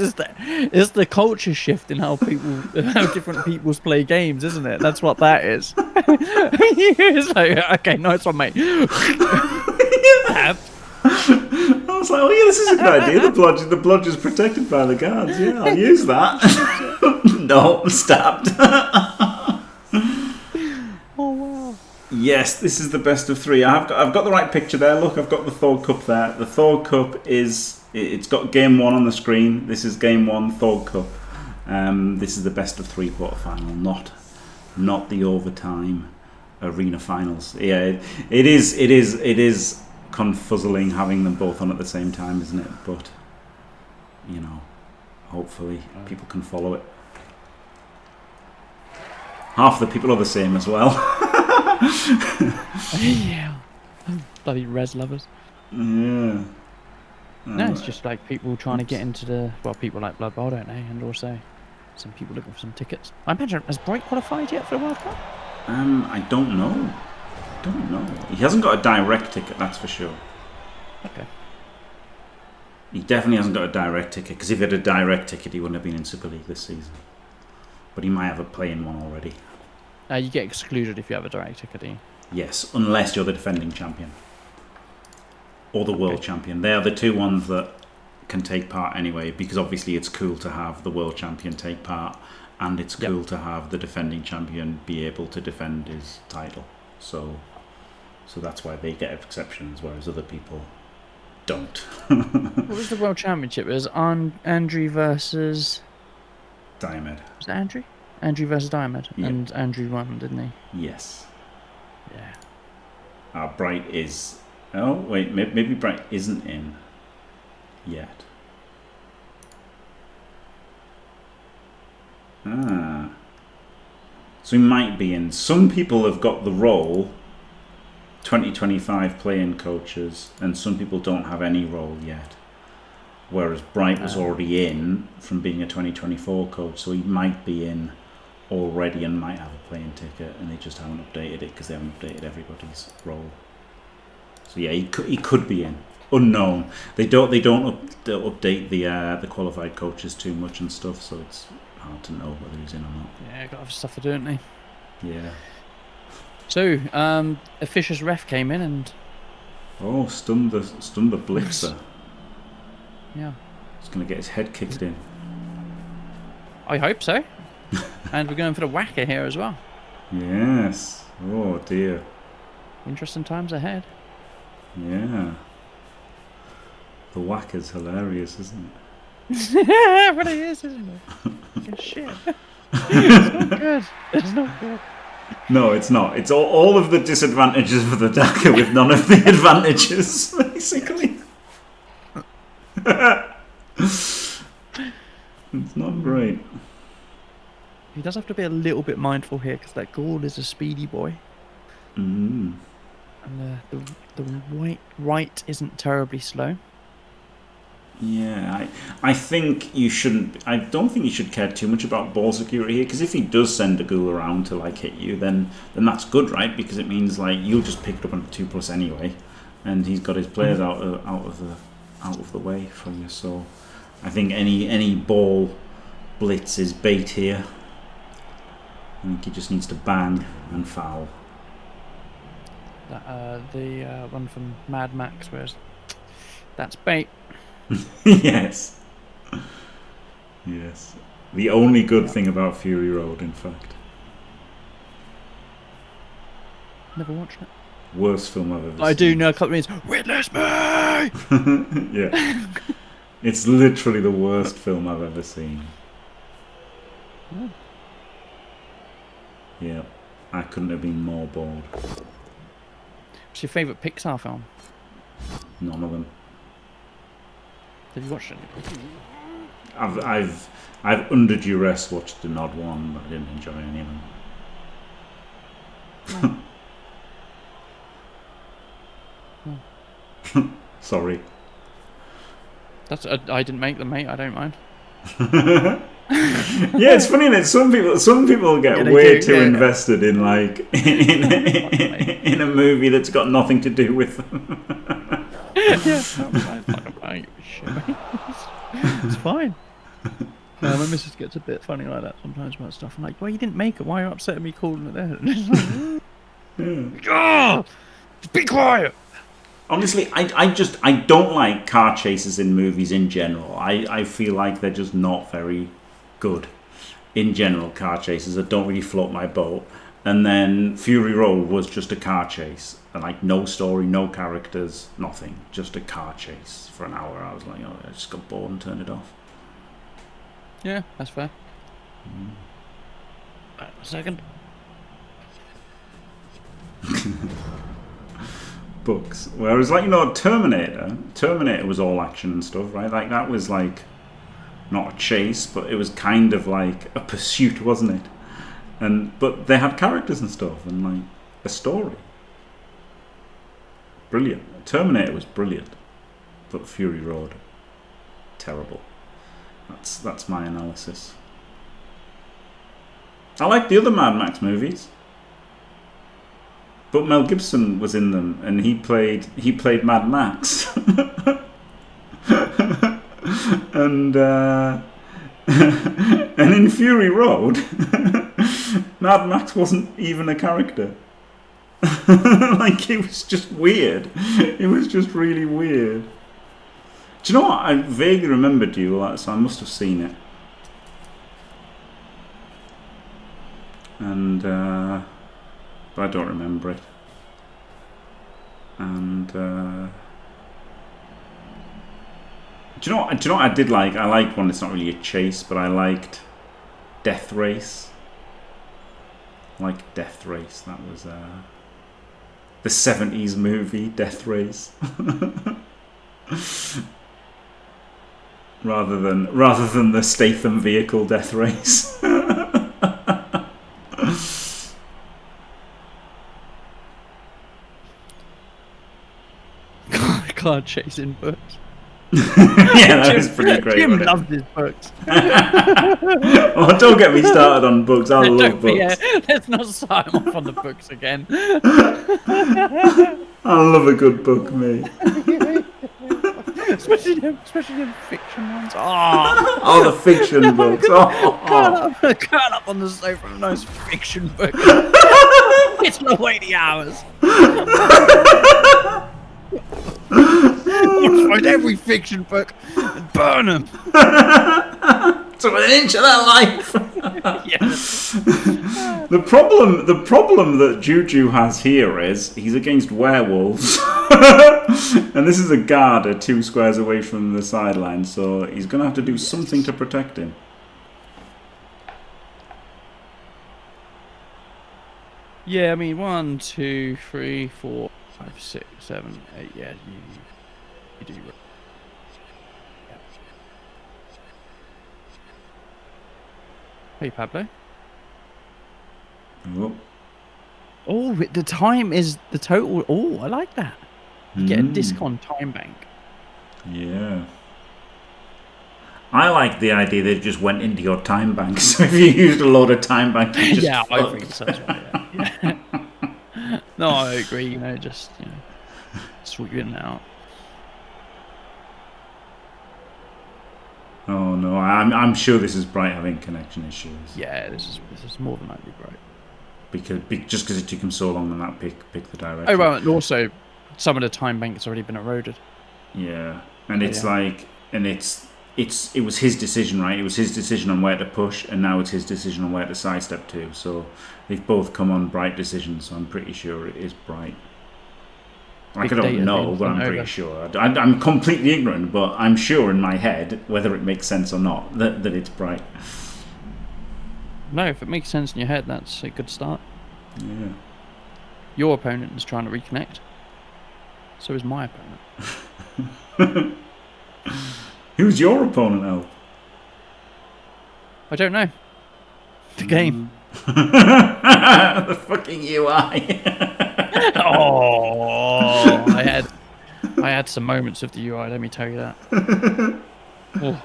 is the culture shift in how different people's play games, isn't it? That's what that is. It's like, okay, nice one, mate. I was like, oh yeah, this is a good idea. The blodge is protected by the guards. Yeah, I'll use that. No, I'm stabbed. Oh wow. Yes, this is the best of 3. I've got the right picture there. Look, I've got the Thorg Cup there. The Thorg Cup it's got game 1 on the screen. This is game 1 Thorg Cup. This is the best of 3 quarterfinal, not the overtime arena finals. Yeah, it is confuzzling having them both on at the same time, isn't it? But hopefully people can follow it. Half the people are the same as well. Yeah, bloody res lovers. Yeah. No, it's just like people trying to get into people like Blood Bowl, don't they? And also some people looking for some tickets. I imagine, has Br1ght qualified yet for the World Cup? I don't know. He hasn't got a direct ticket, that's for sure. Okay. He definitely hasn't got a direct ticket, because if he had a direct ticket, he wouldn't have been in Super League this season. But he might have a play-in one already. You get excluded if you have a direct ticket, do you? Yes, unless you're the defending champion. Or the world champion. They are the 2 ones that can take part anyway, because obviously it's cool to have the world champion take part, and it's cool to have the defending champion be able to defend his title. So that's why they get exceptions, whereas other people don't. What was the World Championship? It was Andrew versus... Diamond. Was it Andrew? Andrew versus Diamond. Yeah. And Andrew won, didn't he? Yes. Yeah. Br1ght is... Oh, wait, maybe Br1ght isn't in yet. So he might be in. Some people have got the role, 2025 playing coaches, and some people don't have any role yet. Whereas Br1ght was already in from being a 2024 coach, so he might be in already and might have a playing ticket, and they just haven't updated it because they haven't updated everybody's role. So yeah, he could be in. Unknown. They don't update the qualified coaches too much and stuff, so it's hard to know whether he's in or not. Yeah, got other stuff to do, don't they? Yeah. So, a Fisher's ref came in and stunned the blitzer. Yeah. He's gonna get his head kicked in. I hope so. And we're going for the whacker here as well. Yes. Oh dear. Interesting times ahead. Yeah. The whacker's hilarious, isn't it? Yeah, but it is, isn't it? Good shit. It's not good. It's not good. No, it's not. It's all of the disadvantages for the Daka with none of the advantages, basically. It's not great. He does have to be a little bit mindful here because that Gaul is a speedy boy. Mm. And the right isn't terribly slow. Yeah, I think you shouldn't. I don't think you should care too much about ball security here, because if he does send a ghoul around to like hit you, then that's good, right? Because it means like you'll just pick it up on a 2+ anyway, and he's got his players out of the way for you. So I think any ball blitz is bait here. I think he just needs to bang and foul. The one from Mad Max, whereas that's bait. Yes. Yes. The only good thing about Fury Road, in fact. Never watched it. Worst film I've ever seen. I do know a couple of minutes. Witness me! Yeah. It's literally the worst film I've ever seen. Oh. Yeah. I couldn't have been more bored. What's your favourite Pixar film? None of them. Have you watched it? I've under duress watched an odd one, but I didn't enjoy any of them. Sorry. That's I didn't make them, mate. I don't mind. Yeah, it's funny that some people get way too invested in like in a movie that's got nothing to do with them. It's fine. My missus gets a bit funny like that sometimes about stuff. I'm like, well, you didn't make it. Why are you upset at me calling it there? Oh, just be quiet. Honestly, I don't like car chases in movies in general. I feel like they're just not very good in general, car chases that don't really float my boat. And then Fury Road was just a car chase. And like no story, no characters, nothing. Just a car chase for an hour. I was like, oh, I just got bored and turned it off. Yeah, that's fair. A second. Books. Whereas like, Terminator was all action and stuff, right? Like that was like not a chase, but it was kind of like a pursuit, wasn't it? But they had characters and stuff and like a story. Brilliant. Terminator was brilliant, but Fury Road, terrible. That's my analysis. I like the other Mad Max movies, but Mel Gibson was in them, and he played Mad Max, and in Fury Road, Mad Max wasn't even a character. Like, it was just weird. It was just really weird. Do you know what? I vaguely remember Duel, so I must have seen it. And but I don't remember it. And do you know what I did like? I liked one. It's not really a chase, but I liked Death Race. Like Death Race. That was the 70s movie Death Race. rather than the Statham vehicle Death Race. card chasing books. Yeah, that was pretty great. Jim loves his books. Oh, don't get me started on books. I love books. Yeah, let's not start him off on the books again. I love a good book, mate. especially them fiction ones. Oh, the fiction books. Curl up on the sofa, a nice fiction book. It's not waiting hours. Find every fiction book and burn them. To an inch of their life. Yes. The problem that JuJuu has here is he's against werewolves, and this is a guard 2 squares away from the sideline, so he's going to have to do something to protect him. Yeah, I mean 1, 2, 3, 4, 5, 6, 7, 8. Yeah, you do. Yeah. Hey, Pablo. Oh, the time is the total. Oh, I like that. You get a discount time bank. Yeah. I like the idea that it just went into your time bank. So if you used a load of time bank, you just yeah, I think so as well. Yeah. No, I agree. You know, just sweep in and out. Oh no, I'm sure this is Br1ght having connection issues. Yeah, this is more than likely Br1ght. Just because it took him so long on that pick the direction. Oh well, and also some of the time bank has already been eroded. Yeah, and it's like, and it was his decision, right? It was his decision on where to push, and now it's his decision on where to sidestep to. So they've both come on Br1ght decisions. So I'm pretty sure it is Br1ght. Like, I don't know, but I'm pretty sure. I'm completely ignorant, but I'm sure in my head, whether it makes sense or not, that it's Br1ght. No, if it makes sense in your head, that's a good start. Yeah. Your opponent is trying to reconnect. So is my opponent. Who's your opponent, Elp? I don't know. The game. The fucking UI. Oh, I had some moments of the UI. Let me tell you that. Oh.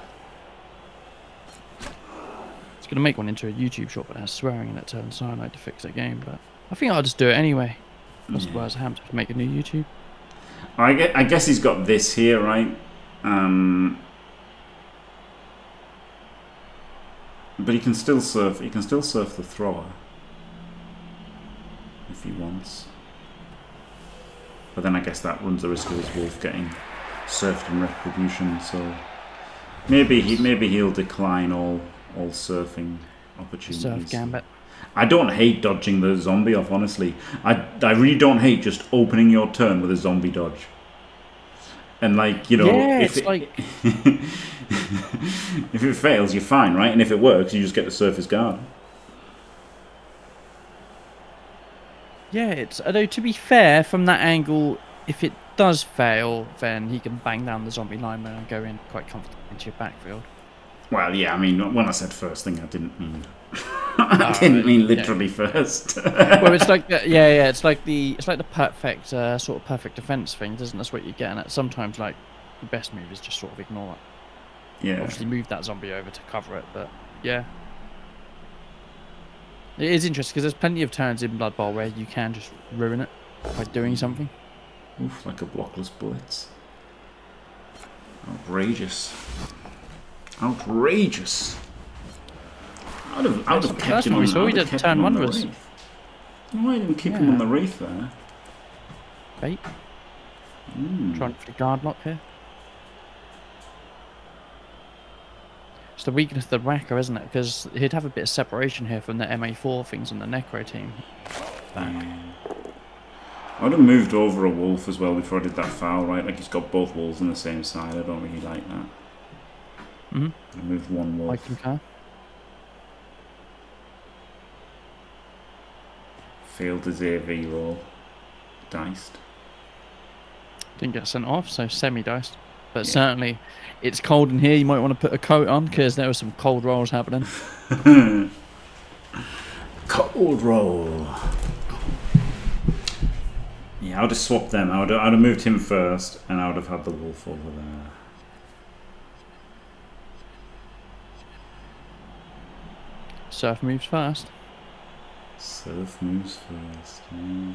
It's gonna make one into a YouTube short, but it has swearing in it, turn cyanide to fix that game. But I think I'll just do it anyway. As well as Ham to make a new YouTube. I guess he's got this here, right? But he can still surf. He can still surf the thrower if he wants. But then I guess that runs the risk of his wolf getting surfed in retribution. So maybe he'll decline all surfing opportunities. Surf gambit. I don't hate dodging the zombie off. Honestly, I really don't hate just opening your turn with a zombie dodge. And like, you know, if it fails, you're fine, right? And if it works, you just get to surf his guard. Yeah, although to be fair, from that angle, if it does fail, then he can bang down the zombie lineman and go in quite comfortably into your backfield. Well, yeah, I mean, when I said first thing, I didn't mean I didn't mean literally first. Well, it's like it's like the perfect sort of perfect defense thing, doesn't it? That's what you're getting at. Sometimes, like, the best move is just sort of ignore it. Yeah. Obviously, move that zombie over to cover it, but yeah. It is interesting because there's plenty of turns in Blood Bowl where you can just ruin it by doing something. Oof, like a blockless blitz. Outrageous. Outrageous. I'd have kept him on. We saw he did turn one was. Why didn't kick him on the wraith there? Bait. Trying for the guard lock here. It's the weakness of the Racker, isn't it? Because he'd have a bit of separation here from the MA4 things on the Necro team. Back. I would have moved over a wolf as well before I did that foul, right? Like, he's got both wolves on the same side. I don't really like that. I moved one wolf. I concur. Failed his AV roll. Diced. Didn't get sent off, so semi-diced. But certainly, it's cold in here. You might want to put a coat on because there were some cold rolls happening. Cold roll. Yeah, I would have swapped them. I would have moved him first, and I would have had the wolf over there. Surf moves first. Surf moves first. Yeah.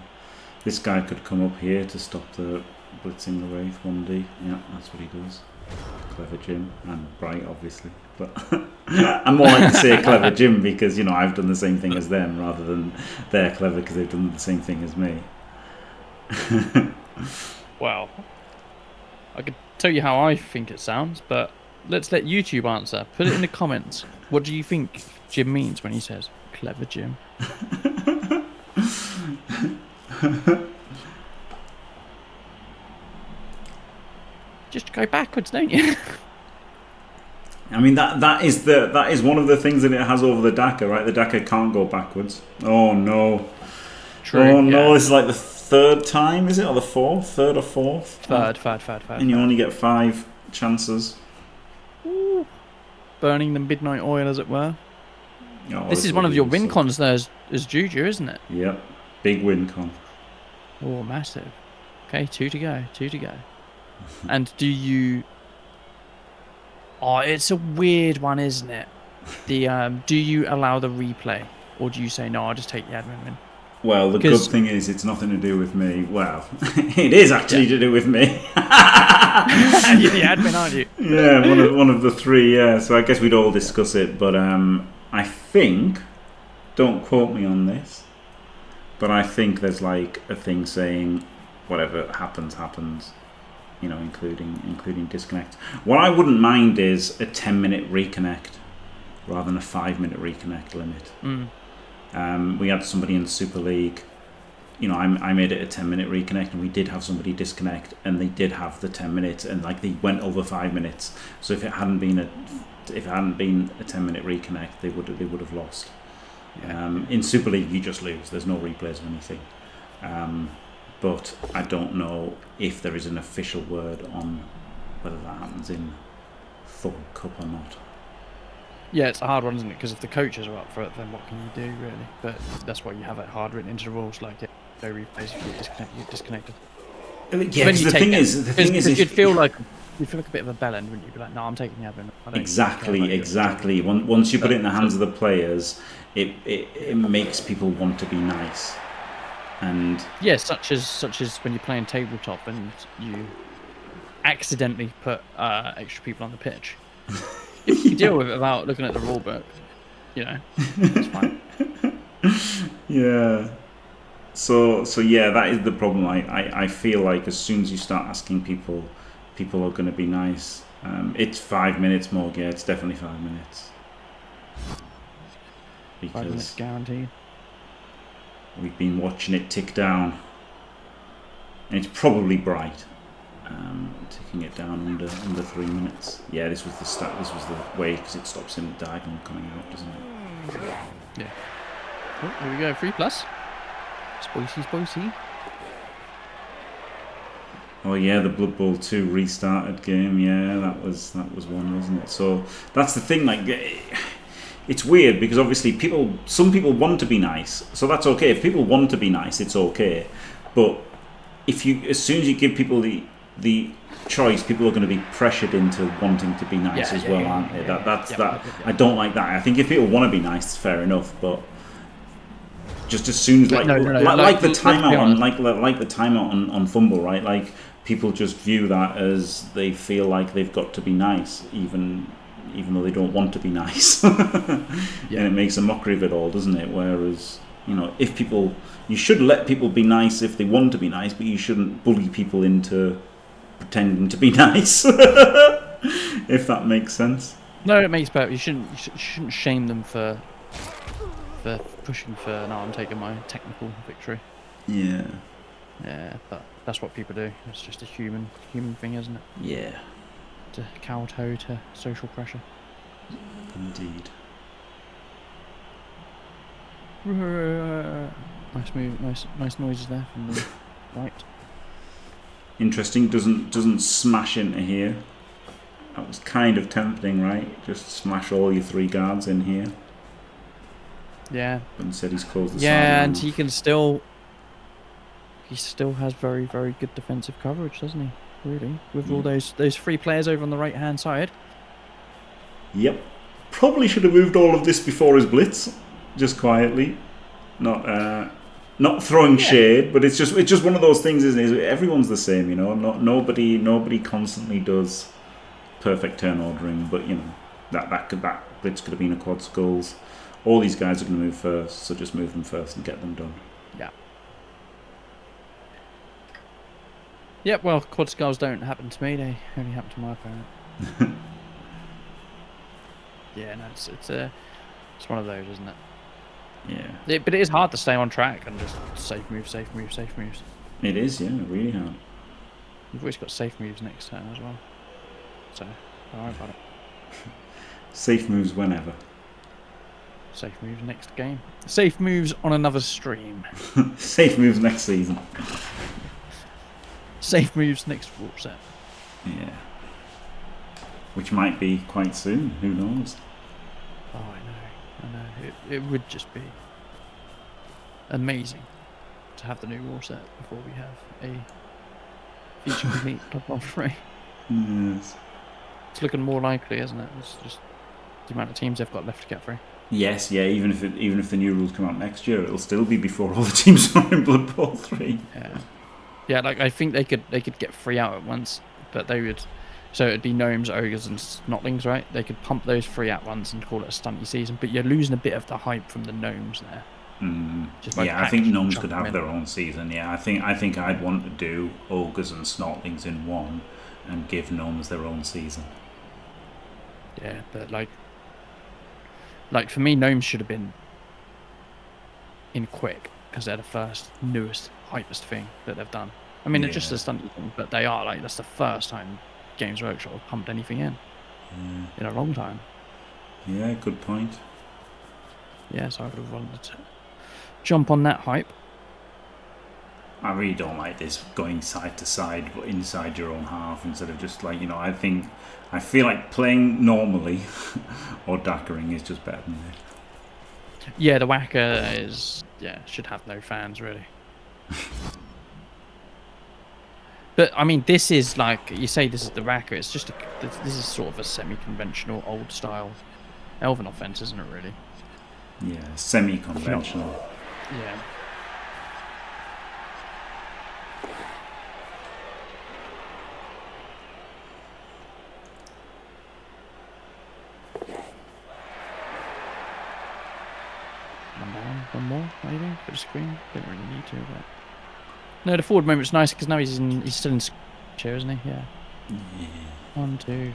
This guy could come up here to stop the blitzing the Wraith 1D. Yeah, that's what he does. Clever Jim. And Br1ght, obviously. But I'm more like to say clever Jim because, you know, I've done the same thing as them rather than they're clever because they've done the same thing as me. Well, I could tell you how I think it sounds, but let's let YouTube answer. Put it in the comments. What do you think Jim means when he says clever Jim? Just go backwards, don't you? I mean that is one of the things that it has over the Daka, right? The Daka can't go backwards. Oh no. True. Oh no, this is like the third time, is it? Or the fourth? Third or fourth? Third. And you only get 5 chances. Ooh. Burning the midnight oil, as it were. Oh, this is one of your win cons there as JuJuu, isn't it? Yep. Big win con. Oh, massive. Okay, 2 to go. 2 to go. And do you... Oh, it's a weird one, isn't it? The do you allow the replay? Or do you say, no, I'll just take the admin win? Well, the good thing is it's nothing to do with me. Well, it is actually to do with me. You're the admin, aren't you? Yeah, one of the 3, yeah. So I guess we'd all discuss it. But I think, don't quote me on this, but I think there's like a thing saying whatever happens, happens. You know, including disconnect. What I wouldn't mind is a 10-minute reconnect rather than a 5-minute reconnect limit. We had somebody in the Super League. You know, I made it a 10-minute reconnect, and we did have somebody disconnect, and they did have the 10 minutes, and like they went over 5 minutes. So if it hadn't been a 10-minute reconnect, they would have lost. In Super League, you just lose. There's no replays or anything. But I don't know if there is an official word on whether that happens in Thorg Cup or not. Yeah, it's a hard one, isn't it? Because if the coaches are up for it, then what can you do, really? But that's why you have it hard written into the rules, like no replays if you're disconnected. Yeah, because the thing is, you'd feel like a bit of a bellend, wouldn't you? Be like, no, I'm taking the admin. Exactly. Once you put it in the hands of the players, it makes people want to be nice. And yeah, such as when you're playing tabletop and you accidentally put extra people on the pitch. If you deal with it without looking at the rule book, you know, it's fine. Yeah. So yeah, that is the problem. I feel like as soon as you start asking people are going to be nice. It's 5 minutes more. Yeah, it's definitely 5 minutes. Because 5 minutes guaranteed. We've been watching it tick down, and it's probably Br1ght, ticking it down under 3 minutes. Yeah, this was the start. This was the way because it stops him diagonal coming out, doesn't it? Yeah. Oh, here we go. 3+. Spicy. Oh yeah, the Blood Bowl 2 restarted game. Yeah, that was one, wasn't it? So that's the thing. Like, it's weird because obviously some people want to be nice, so that's okay. If people want to be nice, it's okay. But as soon as you give people the choice, people are going to be pressured into wanting to be nice aren't they? I don't like that. I think if people want to be nice, it's fair enough. But just as soon as like the timeout on Fumble, right? Like people just view that as they feel like they've got to be nice, even though they don't want to be nice. And it makes a mockery of it all, doesn't it? Whereas, you know, you should let people be nice if they want to be nice, but you shouldn't bully people into pretending to be nice. If that makes sense. No, it makes perfect. You shouldn't shame them for pushing for, no, I'm taking my technical victory. Yeah. Yeah, but that's what people do. It's just a human thing, isn't it? Yeah. To kowtow to social pressure. Indeed. Nice move, nice noises there from the right. Interesting. Doesn't smash into here. That was kind of tempting, right? Just smash all your 3 guards in here. Yeah. But instead he's closed the side. Yeah, and he can still he still has very, very good defensive coverage, doesn't he? Really, with all those 3 players over on the right hand side. Yep. Probably should have moved all of this before his blitz, just quietly, not throwing shade, but it's just one of those things, isn't it? Everyone's the same, you know. Nobody constantly does perfect turn ordering, but you know that blitz could have been a quad skulls. All these guys are going to move first, so just move them first and get them done. Yeah. Yep. Well, quad skulls don't happen to me; they only happen to my opponent. Yeah, no, it's one of those, isn't it? Yeah. But it is hard to stay on track and just safe moves. It is, yeah, really hard. You've always got safe moves next turn as well, so don't worry about it. Safe moves whenever. Safe moves next game. Safe moves on another stream. Safe moves next season. Safe moves next rule set. Yeah. Which might be quite soon. Who knows? Oh, I know. It would just be amazing to have the new rule set before we have a feature complete Bloodbowl 3. Yes. It's looking more likely, isn't it? It's just the amount of teams they've got left to get through. Yes, yeah. Even if the new rules come out next year, it'll still be before all the teams are in Bloodbowl 3. Yeah. Like I think they could get 3 out at once, but they would. So it'd be gnomes, ogres, and snotlings, right? They could pump those 3 at once and call it a stunty season, but you're losing a bit of the hype from the gnomes there. Yeah, I think gnomes could have their own season. Yeah, I think I'd want to do ogres and snotlings in one, and give gnomes their own season. Yeah, but like for me, gnomes should have been in quick because they're the first, newest, hypest thing that they've done. I mean, it's just a stunty thing, but they are like that's the first time Games Workshop have pumped anything in a long time. Yeah, good point. Yeah, so I would have wanted to jump on that hype. I really don't like this going side to side, but inside your own half instead of just like, you know, I feel like playing normally or dackering is just better than this. Yeah, the whacker should have no fans really. But I mean, this is like you say. This is the whacker. It's just this is sort of a semi-conventional, old-style Elven offense, isn't it? Really? Yeah, semi-conventional. Yeah. One more, maybe for the screen. Don't really need to, but. No, the forward movement's nice because now he's still in chair, isn't he? Yeah. 1, 2, 3, 4.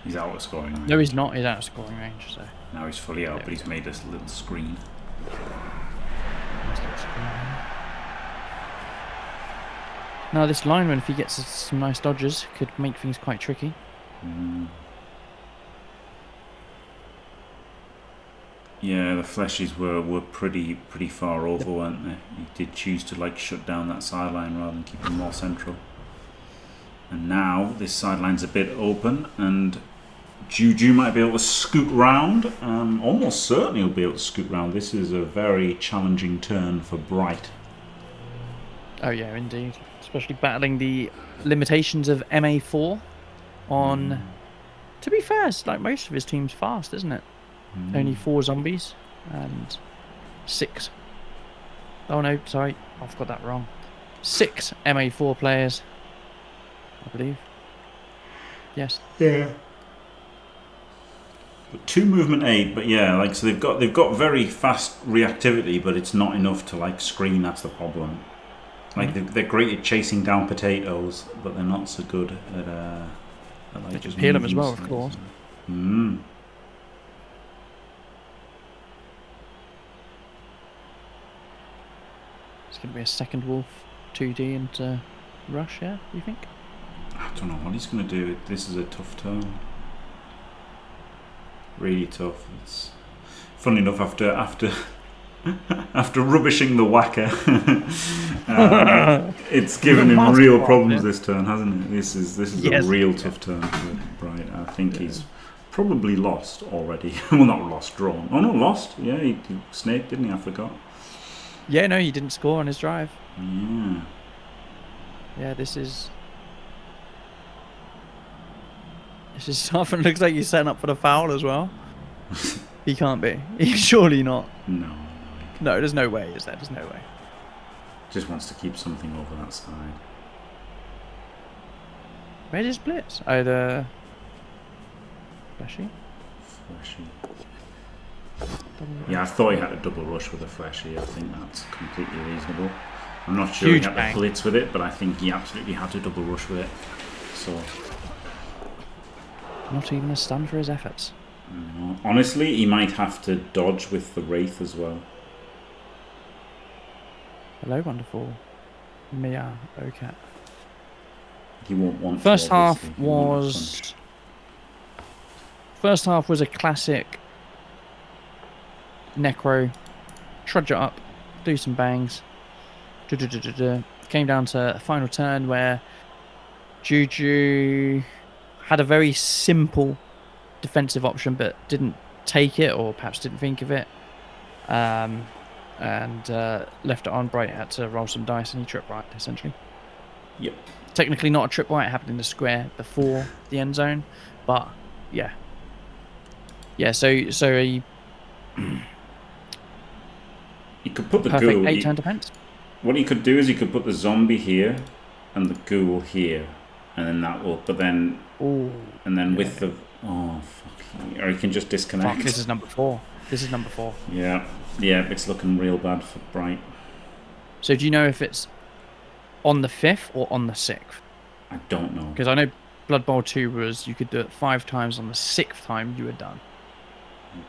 He's out of scoring range. No, he's not. He's out of scoring range. So. Now he's fully out, but he's made this little screen. Now this lineman, if he gets some nice dodges, could make things quite tricky. Yeah, the fleshies were pretty far over, weren't they? He did choose to like shut down that sideline rather than keep him more central. And now this sideline's a bit open, and JuJuu might be able to scoot round. Almost certainly he'll be able to scoot round. This is a very challenging turn for Br1ght. Oh yeah, indeed. Especially battling the limitations of MA4 on... To be fair, it's like most of his team's fast, isn't it? Only 4 zombies and 6. Oh no, sorry, I've got that wrong. 6 MA4 players, I believe. Yes. Yeah. 2 movement 8, but yeah, like so they've got very fast reactivity, but it's not enough to like screen. That's the problem. Like they're great at chasing down potatoes, but they're not so good at like they just peel them as well, of course. It's going to be a second wolf, 2D into rush, yeah, you think? I don't know what he's going to do. This is a tough turn. Really tough. It's funny enough after rubbishing the whacker, it's given him real problems this turn, hasn't it? This is a real tough turn for Br1ght. I think he's probably lost already. Well, not lost, drawn. Oh no, lost. Yeah, he snaked, didn't he? I forgot. Yeah, no, he didn't score on his drive. Yeah. Yeah, this is often looks like he's setting up for the foul as well. He can't be. He's surely not. No. No, there's no way, is there? There's no way. Just wants to keep something over that side. Where's his blitz? Oh, the Fleshy? Yeah, I thought he had a double rush with a Fleshy. I think that's completely reasonable. I'm not sure Huge he had bang. a blitz with it, but I think he absolutely had to double rush with it. So, Not even a stun for his efforts. honestly, he might have to dodge with the Wraith as well. Hello, wonderful. Mia, okay. He won't want. First to, half obviously. He won't want to was... punch. First half was a classic Necro. Trudge it up, do some bangs. Came down to a final turn where JuJuu had a very simple defensive option but didn't take it, or perhaps didn't think of it, and left it on. Br1ght had to roll some dice and he tripped right, essentially. Yep. Technically not a trip right, it happened in the square before the end zone, but yeah. Yeah, so he You could put the perfect ghoul. 8-turn defense. What you could do is you could put the zombie here and the ghoul here, and then that will. But then, Ooh, and then with the fuck, or you can just disconnect. fuck, this is number 4. This is number 4. Yeah, it's looking real bad for Br1ght. So do you know if it's on the 5th or on the 6th? I don't know. Because I know Blood Bowl 2 was you could do it 5 times, on the 6th time you were done.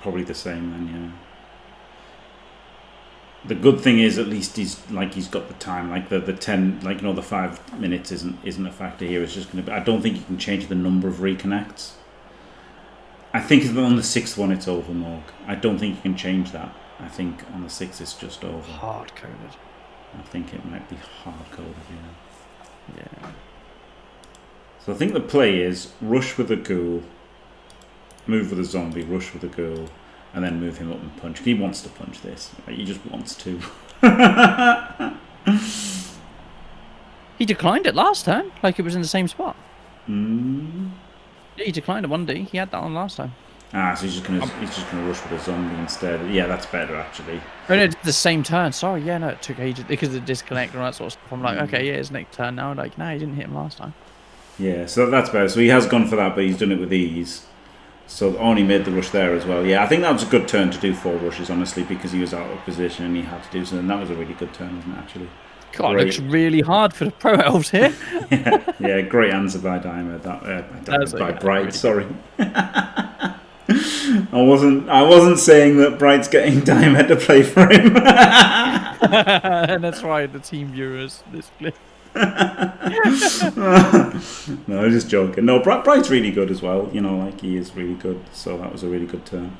Probably the same then, yeah. The good thing is at least he's got the time, like the 10, like the 5 minutes isn't a factor here. It's just going to be. I don't think you can change the number of reconnects. I think on the 6th one it's over, Morg. I don't think you can change that. I think on the 6th it's just over. Hard coded. I think it might be hard coded, yeah. Yeah. So I think the play is rush with a ghoul, move with a zombie, rush with a ghoul, and then move him up and punch. He wants to punch this. He just wants to. He declined it last turn, like it was in the same spot. Mm. Yeah, he declined a 1D. He had that on last time. So he's just gonna rush with a zombie instead. Yeah, that's better actually. Oh no, the same turn. Sorry, yeah, no, it took ages because of the disconnect and all that sort of stuff. I'm like, okay, yeah, it's next turn now. Like, no, he didn't hit him last time. Yeah, so that's better. So he has gone for that, but he's done it with ease. So only made the rush there as well. Yeah, I think that was a good turn to do 4 rushes, honestly, because he was out of position and he had to do something. That was a really good turn, wasn't it, actually? God, it looks really hard for the pro elves here. yeah, great answer by Diamond. By Br1ght, really sorry. I wasn't saying that Bright's getting Diamond to play for him. And that's why the team viewers this clip. No, I'm just joking. No, Bright's really good as well. Like he is really good. So that was a really good turn.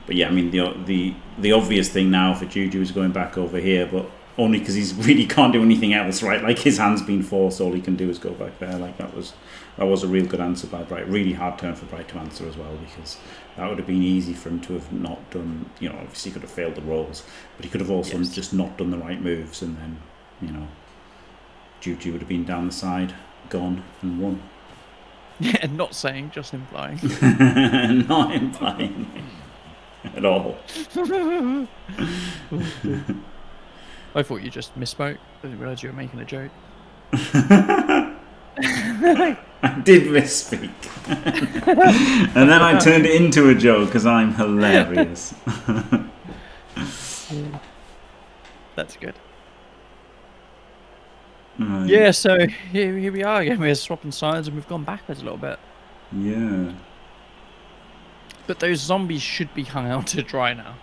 But yeah, I mean the obvious thing now for JuJuu is going back over here, but only because he really can't do anything else, right? Like his hand's been forced, all he can do is go back there. Like that was a real good answer by Br1ght. Really hard turn for Br1ght to answer as well, because that would have been easy for him to have not done. Obviously he could have failed the rolls, but he could have also just not done the right moves, and then JuJuu would have been down the side, gone and won. Yeah, not saying, just implying. Not implying at all. I thought you just misspoke. I didn't realise you were making a joke. I did misspeak. And then I turned it into a joke because I'm hilarious. That's good. Right. Yeah, so here we are again. We're swapping sides and we've gone backwards a little bit. Yeah. But those zombies should be hung out to dry now.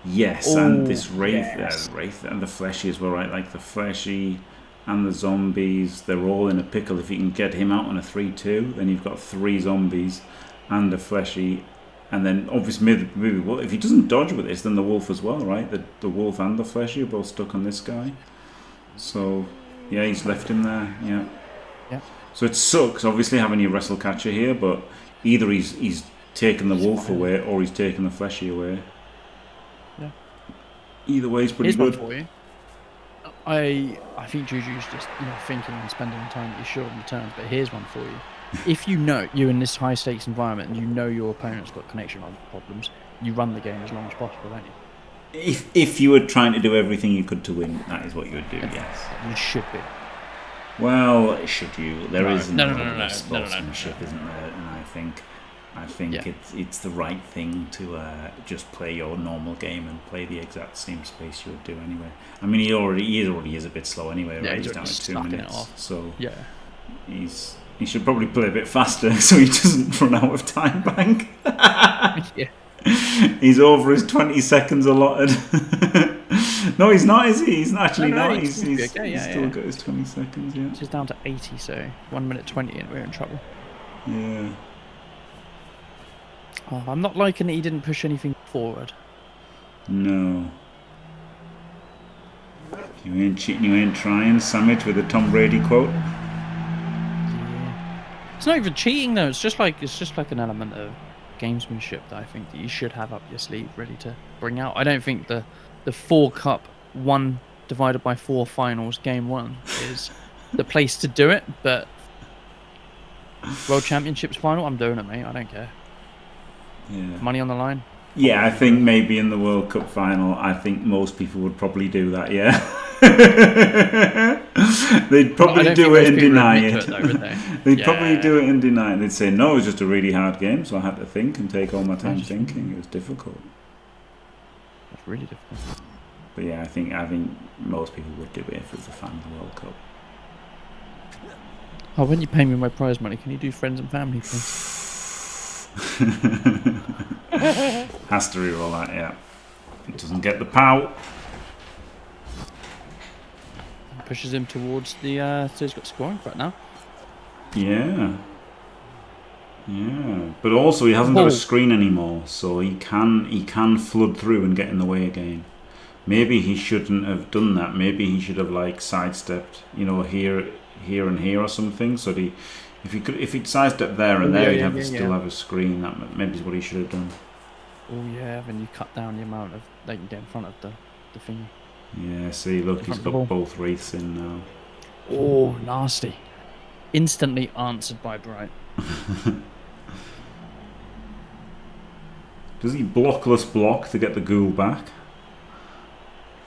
Yes, and this Wraith and the Fleshy as well, right? Like the Fleshy and the zombies, they're all in a pickle. If you can get him out on a 3-2, then you've got 3 zombies and a Fleshy. And then obviously maybe well, if he doesn't dodge with this, then the wolf as well, right? The wolf and the Fleshy are both stuck on this guy. So yeah, he's left him there. Yeah. So it sucks, obviously, having your wrestle catcher here, but either he's taken the wolf away or he's taken the Fleshy away. Yeah. Either way is pretty Here's one good. for you. I think JuJuu's just thinking and spending time that he's short on the turns, but here's one for you. If you know you're in this high stakes environment and you know your opponent's got connection problems, you run the game as long as possible, don't you? If you were trying to do everything you could to win, that is what you would do. Yes. You should be. Well, should you? There is No, sportsmanship, isn't there? And I think it's the right thing to just play your normal game and play the exact same space you would do anyway. I mean, he already is a bit slow anyway, right? He's down at 2 minutes, so yeah, he should probably play a bit faster so he doesn't run out of time bank. Yeah. He's over his 20 seconds allotted. No, he's not, is he? He's actually not. He's still got his 20 seconds, yeah. He's down to 80, so 1 minute 20 and we're in trouble. Yeah. Oh, I'm not liking that he didn't push anything forward. No. You ain't cheating, you ain't trying, Sandwich with a Tom Brady quote. Yeah. It's not even cheating though, it's just like an element of gamesmanship that I think that you should have up your sleeve ready to bring out. I don't think the 4 cup 1 divided by 4 finals game 1 is the place to do it, but World Championships final, I'm doing it, mate. I don't care. Yeah. Money on the line. Yeah, I think maybe in the World Cup final, I think most people would probably do that, yeah. They'd probably do it and deny it. They'd probably do it and deny it. They'd say, no, it was just a really hard game, so I had to think and take all my time thinking. It was difficult. It's really difficult. But yeah, I think most people would do it if it was a fan of the World Cup. Oh, when you pay me my prize money, can you do friends and family, please? Has to reroll that, yeah. It doesn't get the pow. Pushes him towards the so he's got scoring threat now. Yeah. But also he hasn't got a screen anymore, so he can flood through and get in the way again. Maybe he shouldn't have done that. Maybe he should have like sidestepped, here and here or something, so if he'd sidestepped there and there, he'd still have a screen. That maybe is what he should have done. Oh yeah, then you cut down the amount of they can get in front of the thing. Yeah, see, look, he's got both wreaths in now. Oh, nasty! Instantly answered by Br1ght. Does he blockless block to get the ghoul back,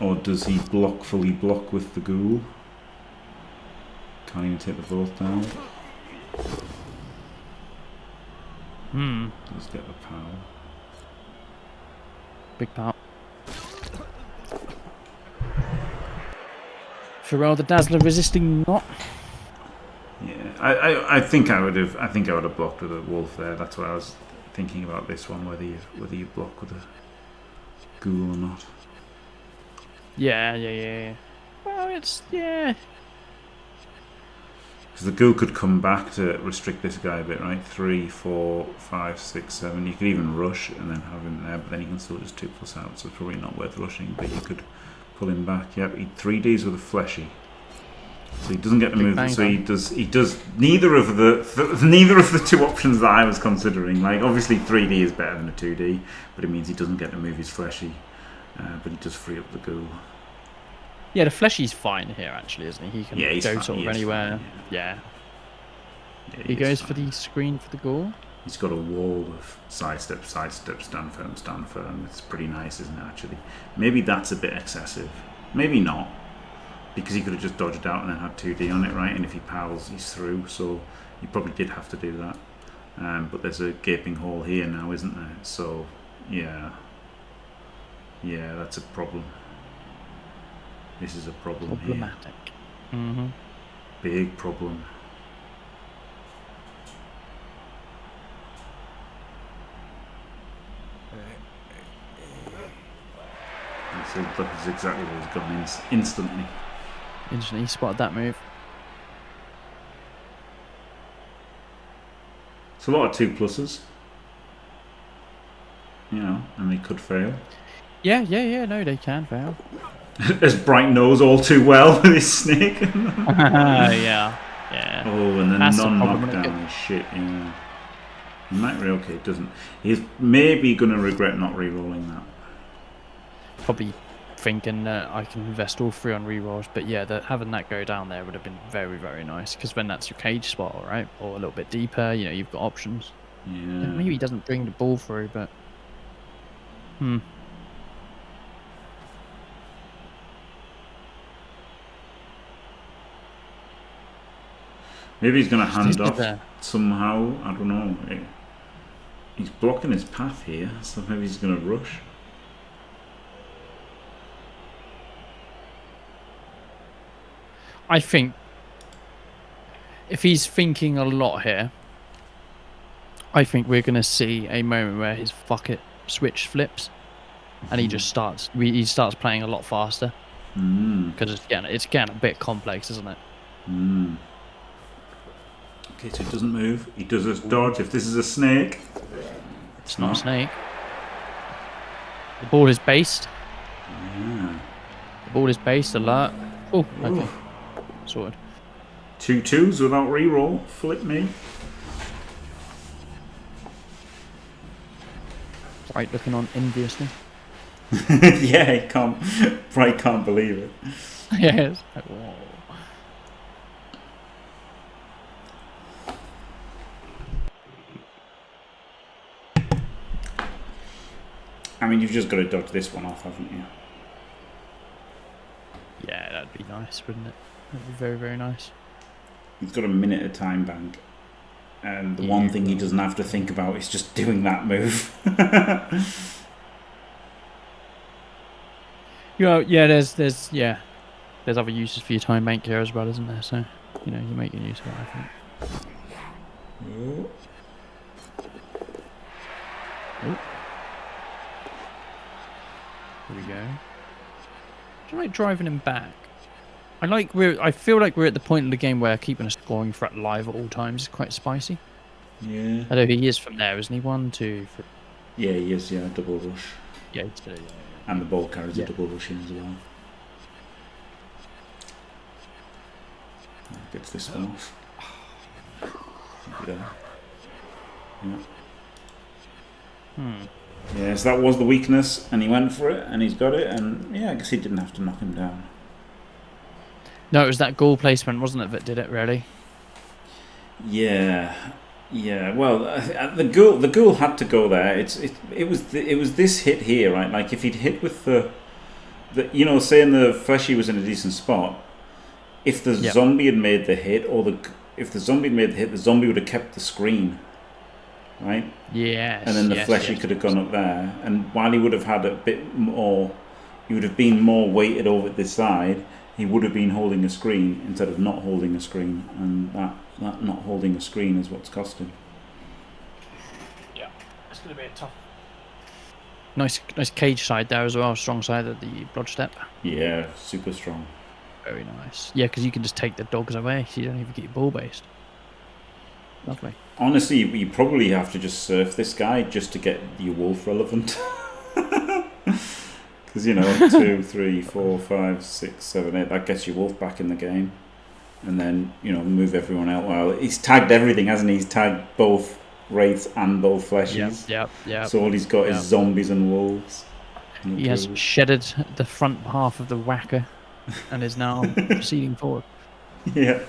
or does he fully block with the ghoul? Can't even take the both down. Let's get the power. Big power. Pharrell the Dazzler resisting not. Yeah, I think I would have blocked with a wolf there. That's what I was thinking about this one, whether you block with a ghoul or not. Yeah. Well, it's Because the ghoul could come back to restrict this guy a bit, right? 3, 4, 5, 6, 7. You could even rush and then have him there, but then you can still just 2+ out, so it's probably not worth rushing. But you could pull him back. Yep, he 3Ds with a fleshy, so he doesn't get the move. So he does neither of the 2 options that I was considering. Like obviously 3D is better than a 2D, but it means he doesn't get to move his fleshy, but he does free up the ghoul. Yeah, the fleshy's fine here, actually, isn't he? He can go sort of anywhere. Fine, yeah, he goes for the screen for the ghoul. He's got a wall of sidestep, stand firm. It's pretty nice, isn't it, actually? Maybe that's a bit excessive. Maybe not, because he could have just dodged out and then had 2D on it, right? And if he pals, he's through, so he probably did have to do that. But there's a gaping hole here now, isn't there? So, yeah, that's a problem. This is a problem. Problematic. Here. Mm-hmm. Big problem. That's exactly what he's gone instantly. Instantly, he spotted that move. It's a lot of 2+. And they could fail. Yeah, no, they can fail. As Br1ght knows all too well with his snake. Yeah. Oh, and then non-knockdown is shit, yeah. Okay, it doesn't. He's maybe going to regret not re-rolling that. Probably thinking that I can invest all 3 on rerolls, but yeah, having that go down there would have been very, very nice, because when that's your cage spot, right, or a little bit deeper, you know, you've got options. Yeah. Maybe he doesn't bring the ball through, but Maybe he's going to hand off somehow. I don't know. He's blocking his path here, so maybe he's going to rush. I think if he's thinking a lot here, I think we're going to see a moment where his fuck it switch flips, and he just starts playing a lot faster. Because it's getting a bit complex, isn't it? Okay, so he doesn't move. He does his dodge. If this is a snake, it's not a snake. The ball is based. Yeah. The ball is based. Alert. Oh, okay. Sorted. 2 2s without reroll. Flip me. Br1ght looking on enviously. Yeah, he can't. Br1ght can't believe it. Yes. Like, whoa. I mean, you've just got to dodge this one off, haven't you? Yeah, that'd be nice, wouldn't it? That'd be very, very nice. He's got a minute of time bank, and the one thing he doesn't have to think about is just doing that move. Yeah, there's other uses for your time bank here as well, isn't there? So, you know, you're making use of it, I think. Oh. Oh. Here we go. Do you like driving him back? I feel like we're at the point in the game where keeping a scoring threat live at all times is quite spicy. Yeah. I know he is from there, isn't he? 1, 2, 3. Yeah, he is. Yeah, double rush. Yeah, he's yeah. And the ball carries a double rush in as well. Gets this one off. Yeah. Yeah, so that was the weakness, and he went for it, and he's got it, and yeah, I guess he didn't have to knock him down. No, it was that goal placement, wasn't it, that did it, really? Yeah. Well, the goal had to go there. It was this hit here, right? Like if he'd hit with the you know, saying the fleshy was in a decent spot, if the zombie had made the hit, if the zombie had made the hit, the zombie would have kept the screen, right? Yes. And then the fleshy could have gone up there, and while he would have had a bit more, he would have been more weighted over this side. He would have been holding a screen instead of not holding a screen, and that not holding a screen is what's cost him. Yeah, it's going to be a tough. Nice cage side there as well. Strong side of the blood step. Yeah, super strong. Very nice. Yeah, because you can just take the dogs away, so you don't even get your ball based. Lovely. Honestly, you probably have to just surf this guy just to get your wolf relevant. Because, you know, 2, 3, 4, 5, 6, 7, 8, that gets your wolf back in the game. And then, you know, move everyone out. Well, he's tagged everything, hasn't he? He's tagged both wraiths and both fleshies. Yep. So all he's got is zombies and wolves. He has shedded the front half of the whacker and is now proceeding forward. Yeah.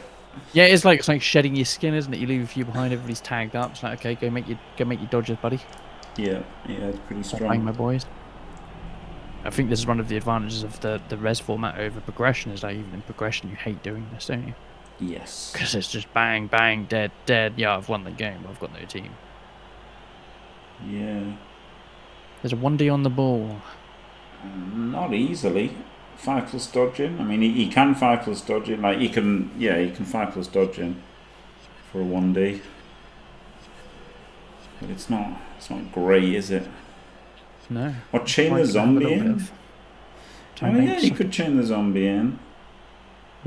Yeah, it's like shedding your skin, isn't it? You leave a few behind, everybody's tagged up. It's like, okay, go make your dodges, buddy. Yeah, it's pretty strong. Bang, my boys. I think this is one of the advantages of the res format over progression, is like even in progression you hate doing this, don't you? Yes. Because it's just bang, bang, dead, dead. Yeah, I've won the game, but I've got no team. Yeah. There's a 1D on the ball. Not easily. 5+ dodging. I mean, he can 5+ dodging. Like he can 5+ dodging for a 1D. But it's not great, is it? No. Or chain the zombie in. Oh yeah, you could chain the zombie in.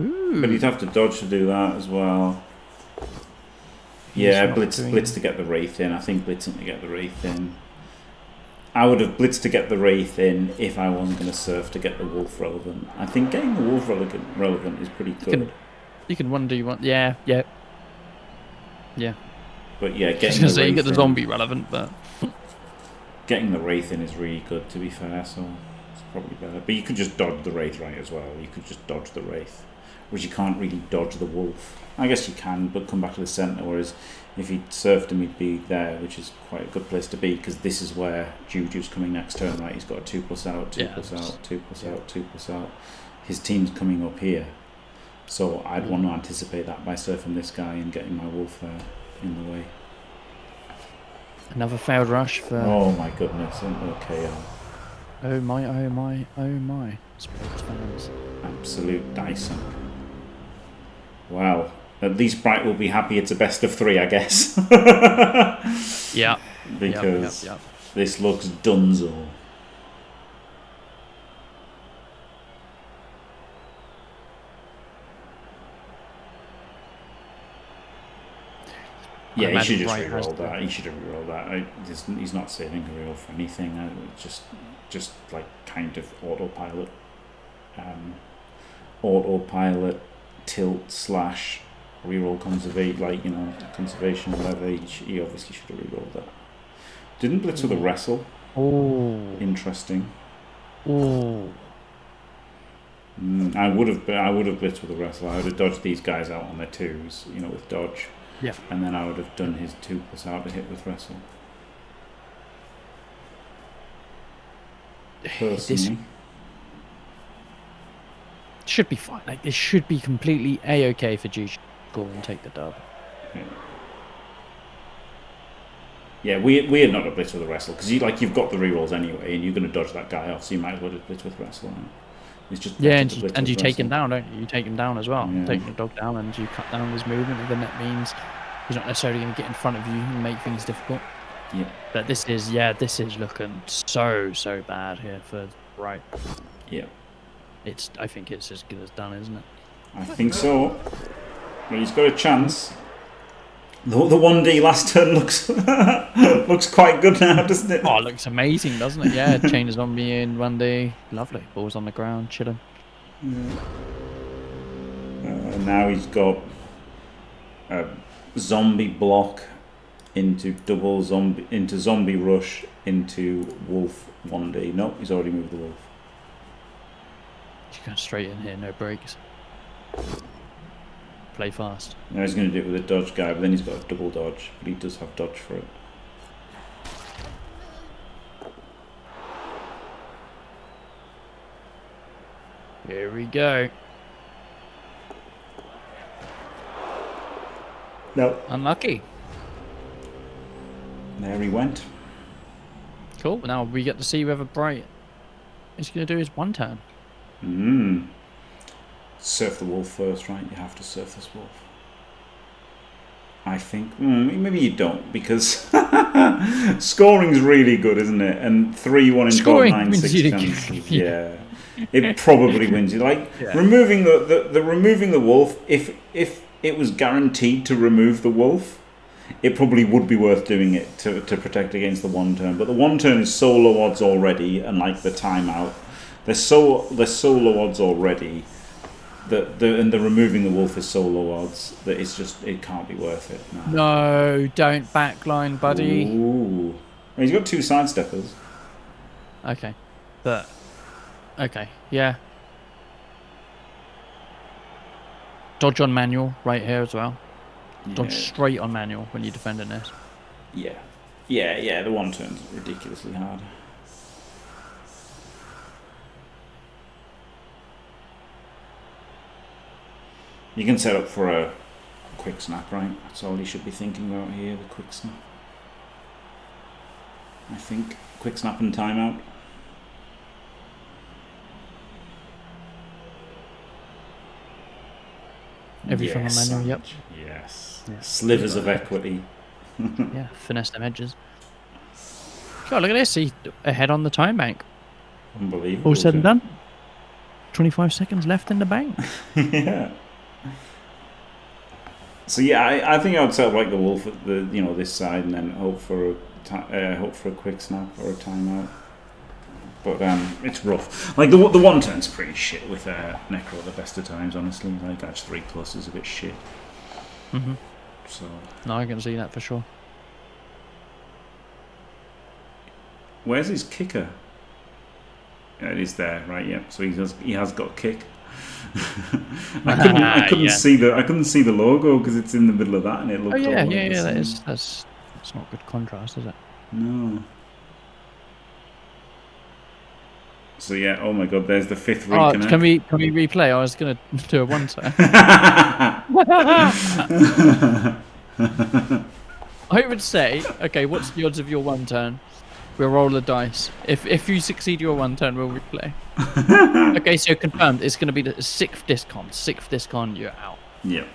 Ooh. But you'd have to dodge to do that as well. Yeah, blitz to get the wraith in. I think blitzing to get the wraith in. I would have blitzed to get the wraith in if I wasn't going to surf to get the wolf relevant. I think getting the wolf relevant is pretty good. You can 1D one. Yeah. But yeah, getting the wraith you get the zombie relevant, but getting the wraith in is really good, to be fair. So probably better. But you could just dodge the Wraith right as well. You could just dodge the Wraith, whereas you can't really dodge the Wolf. I guess you can, but come back to the centre, whereas if he surfed him, he'd be there, which is quite a good place to be, because this is where JuJuu's coming next turn, right? He's got a 2+ out, 2+ out, 2+ out, 2+ out. His team's coming up here. So I'd want to anticipate that by surfing this guy and getting my Wolf there in the way. Another failed rush for... Oh my goodness, okay. Oh my, oh my, oh my. Sports fans. Absolute Dyson. Wow. At least Br1ght will be happy it's a best of 3, I guess. Yeah. Because this looks dunzo. Yeah, he should just reroll that. He should have rerolled that. He's not saving a reroll for anything. Just like kind of autopilot. Autopilot, tilt, slash, reroll conservate, like, you know, conservation, whatever. He obviously should have rerolled that. Didn't blitz with a wrestle. Oh. Interesting. Oh. I would have blitzed with a wrestle. I would have dodged these guys out on their 2s, you know, with dodge. Yeah. And then I would have done his 2+ out to hit with wrestle. Personally. This should be fine. Like, this should be completely A-okay for JuJuu to and take the dub. Yeah, we had not a blitz with a wrestle, because you've got the rerolls anyway, and you're going to dodge that guy off, so you might as well just blitz with wrestle. It's just and you take him down, don't you? You take him down as well. Yeah. Take the dog down, and you cut down his movement, and then that means he's not necessarily going to get in front of you and make things difficult. Yeah. But this is looking so bad here for Br1ght. Yeah. I think it's as good as done, isn't it? I think so. Well, he's got a chance. The 1D last turn looks looks quite good now, doesn't it? Oh, it looks amazing, doesn't it? Yeah, chain a zombie in 1D. Lovely. Balls on the ground, chilling. Yeah. Now he's got a zombie block into zombie rush into wolf 1D. Nope, he's already moved the wolf. He's going straight in here, no breaks. Play fast. Now he's going to do it with a dodge guy, but then he's got a double dodge, but he does have dodge for it. Here we go. No. Unlucky. There he went. Cool. Now we get to see whether Br1ght is going to do his 1 turn. Surf the wolf first, right? You have to surf this wolf. I think. Maybe you don't, because scoring's really good, isn't it? And 3-1 in 12, 9, 6 chances. Yeah. It probably wins you. Like, removing removing the wolf, if it was guaranteed to remove the wolf, it probably would be worth doing it to protect against the 1 turn. But the 1 turn is so low odds already, and like the timeout, they're so low odds already that the removing the wolf is so low odds that it can't be worth it. No, don't backline, buddy. Ooh. He's got 2 sidesteppers. Okay, but okay, yeah. Dodge on manual right here as well. Dodge straight on manual when you're defending this. Yeah. The 1 turn's ridiculously hard. You can set up for a quick snap, right? That's all you should be thinking about here, the quick snap. I think quick snap and timeout. Everything on manual, yep. Yes. Slivers of equity. Yeah, finesse them edges. God, look at this. He's ahead on the time bank. Unbelievable. All said and done. 25 seconds left in the bank. Yeah. So yeah, I think I would set up like the wolf at the this side, and then hope for a quick snap or a timeout. But it's rough. Like the 1 turn's pretty shit with Necro at the best of times. Honestly, like that's 3+ is a bit shit. So no, I can see that for sure. Where's his kicker? Yeah, it is there, right? Yeah. So he has got a kick. I couldn't see the logo because it's in the middle of that, and it looked. Oh yeah, all like yeah. the That's not good contrast, is it? No. So yeah, oh my god, there's the 5th Oh, reconnect. can we replay? I was gonna do a 1-turn. I would say, okay, what's the odds of your 1-turn? We'll roll the dice. If you succeed your 1-turn, we'll replay. Okay, so confirmed. It's gonna be the 6th discon. 6th discon, you're out. Yep.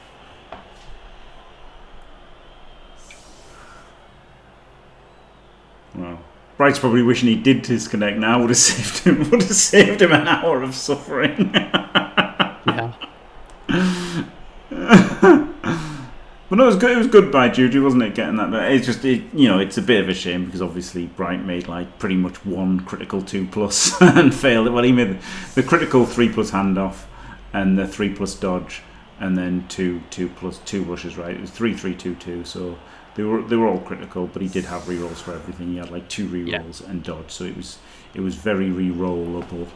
Well, Bright's probably wishing he did disconnect now. Would have saved him an hour of suffering. Yeah. But no, it was good. It was good by JuJuu, wasn't it? Getting that. But it's just, it's a bit of a shame because obviously Br1ght made like pretty much one critical 2+ and failed it. Well, he made the critical 3+ handoff and the 3+ dodge, and then 2+2 rushes. Right, it was 3-3-2-2. So they were all critical, but he did have rerolls for everything. He had like 2 rerolls and dodge, so it was very rerollable.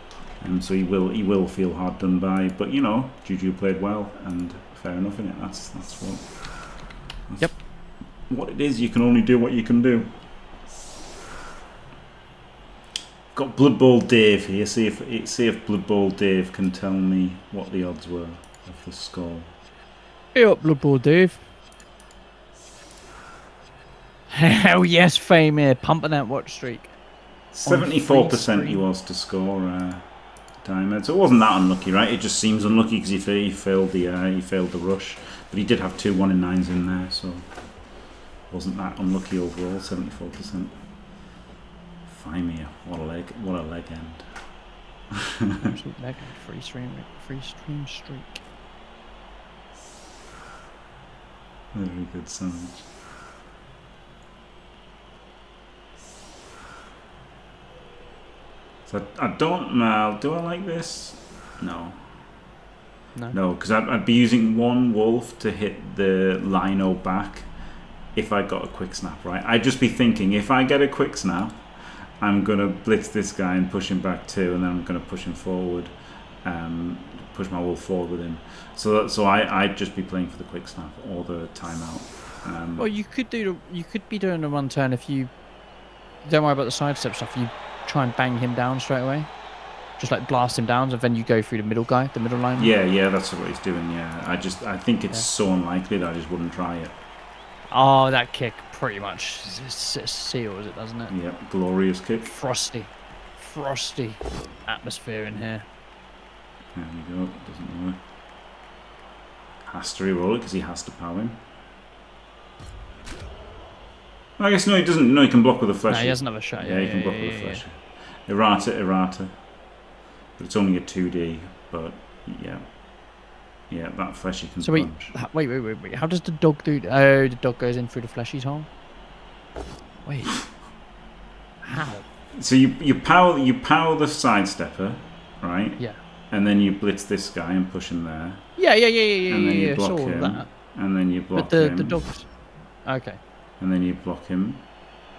And so he will feel hard done by. But JuJuu played well, and fair enough in it. That's what it is. You can only do what you can do. Got Blood Bowl Dave here. See if Blood Bowl Dave can tell me what the odds were of the score. Hey up, Blood Bowl Dave. Hell yes, fame here, pumping that watch streak. 74% he was to score Diamond. So it wasn't that unlucky, right? It just seems unlucky because he failed the rush, but he did have 2 1-in-9s in there, so it wasn't that unlucky overall. 74%. Fimea, what a leg end. Absolute leg end. Free stream streak. Very good sound. So I don't know. Do I like this? No. No, because I'd be using 1 wolf to hit the lino back if I got a quick snap, right? I'd just be thinking, if I get a quick snap, I'm going to blitz this guy and push him back 2, and then I'm going to push him forward, push my wolf forward with him. So I'd just be playing for the quick snap or the timeout. Well, you could be doing a 1-turn if you don't worry about the sidestep stuff. You try and bang him down straight away. Just like blast him down, and then you go through the middle line. Yeah, that's what he's doing. Yeah, I think it's so unlikely that I just wouldn't try it. Oh, that kick pretty much seals it, doesn't it? Yeah, glorious kick. Frosty atmosphere in here. There we go. Doesn't work. Has to reroll it because he has to power him. I guess no, he doesn't. No, he can block with a flesh. No, he has another shot. Yeah, he can block with a flesh. Errata. But it's only a 2D, but yeah, that fleshy can punch. Wait. How does the dog do? Oh, the dog goes in through the fleshy's hole. Wait, how? So you power the sidestepper, right? Yeah. And then you blitz this guy and push him there. Yeah. And then you block him. That. And then you block him. But the dog's okay. And then you block him,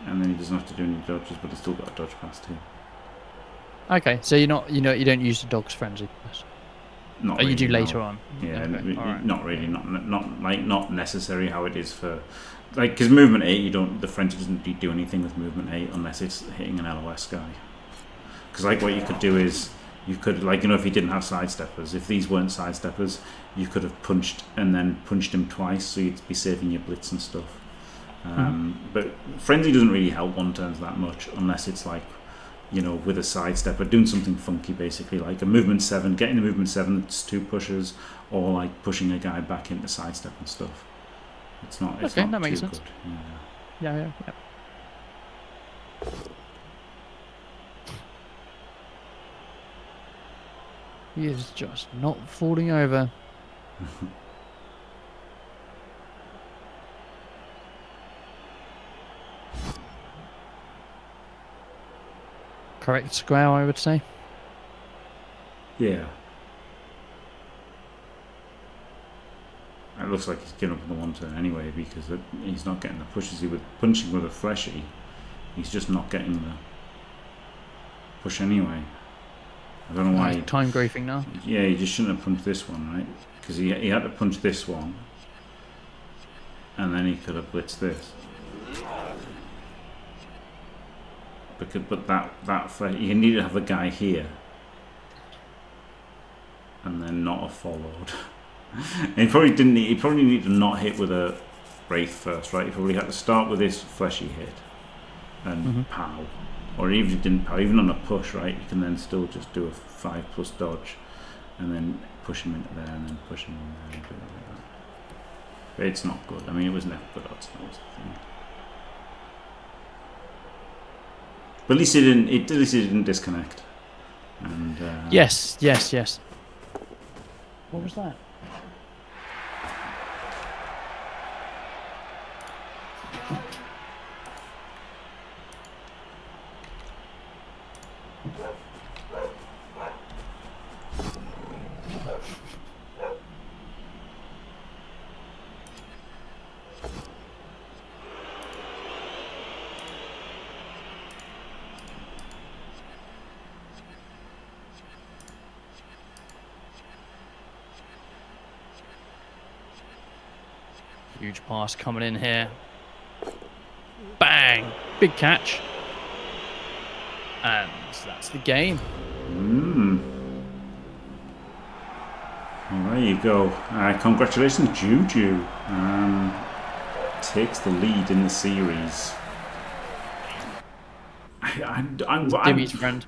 and then he doesn't have to do any dodges, but he's still got a dodge pass too. Okay, so you don't use the dog's frenzy. Not really, you do later on. Yeah, okay. Right. Not really, not necessary how it is for, like, because movement 8 the frenzy doesn't do anything with movement 8 unless it's hitting an LOS guy. Because like what you could do is you could, like, if he didn't have sidesteppers, if these weren't sidesteppers, you could have punched and then punched him twice, so you'd be saving your blitz and stuff. But frenzy doesn't really help 1-turns that much unless it's like, with a sidestep or doing something funky, basically like a movement 7, getting the movement 7 that's 2 pushes, or like pushing a guy back into sidestep and stuff. It's not. It's not that makes too sense. Good. Yeah. He is just not falling over. Correct square, I would say. Yeah. It looks like he's given up on the 1-turn anyway because he's not getting the pushes. He was punching with a fleshy. He's just not getting the push anyway. I don't know why. He's time grafing now. Yeah, he just shouldn't have punched this one, right? Because he had to punch this one, and then he could have blitzed this. But you need to have the guy here, and then not have followed. And he probably didn't. He probably need to not hit with a wraith first, right? He probably had to start with this fleshy hit, and pow. Or even if you didn't pow, even on a push, right? You can then still just do a 5+ dodge, and then push him into there, and then push him in there, and do it like that. But it's not good. I mean, it was never good odds. That was the thing. But at least it didn't. At least it didn't disconnect. And Yes. What was that? Huge pass coming in here. Bang! Big catch. And that's the game. Well, there you go. Congratulations, JuJuu. Takes the lead in the series. Dimmy's friend.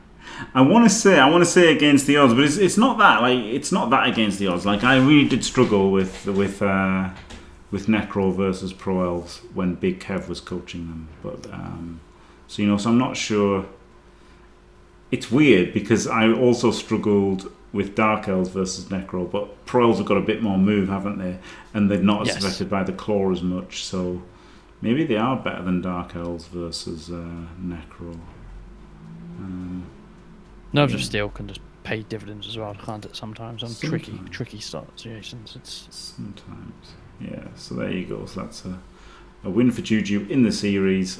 I want to say against the odds, but it's not that. Like, it's not that against the odds. Like, I really did struggle with Necro versus Pro Elves when Big Kev was coaching them. But so I'm not sure. It's weird because I also struggled with Dark Elves versus Necro, but Pro Elves have got a bit more move, haven't they? And they're not as affected by the claw as much. So maybe they are better than Dark Elves versus Necro. Nerves of Steel can just pay dividends as well, can't it? Sometimes on tricky situations. Sometimes. Yeah, so there you go. So that's a win for JuJuu in the series.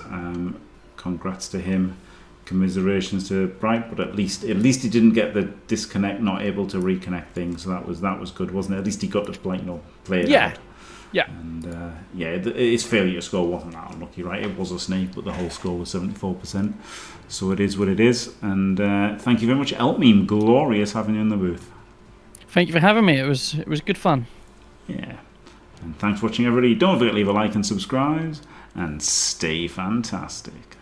Congrats to him. Commiserations to Br1ght, but at least he didn't get the disconnect, not able to reconnect things. So that was good, wasn't it? At least he got to play it out. Yeah. And his failure score wasn't that unlucky, right? It was a snake, but the whole score was 74%. So it is what it is. And thank you very much, Elpmeme. Glorious having you in the booth. Thank you for having me. It was good fun. Yeah. And thanks for watching, everybody. Don't forget to leave a like and subscribe, and stay fantastic.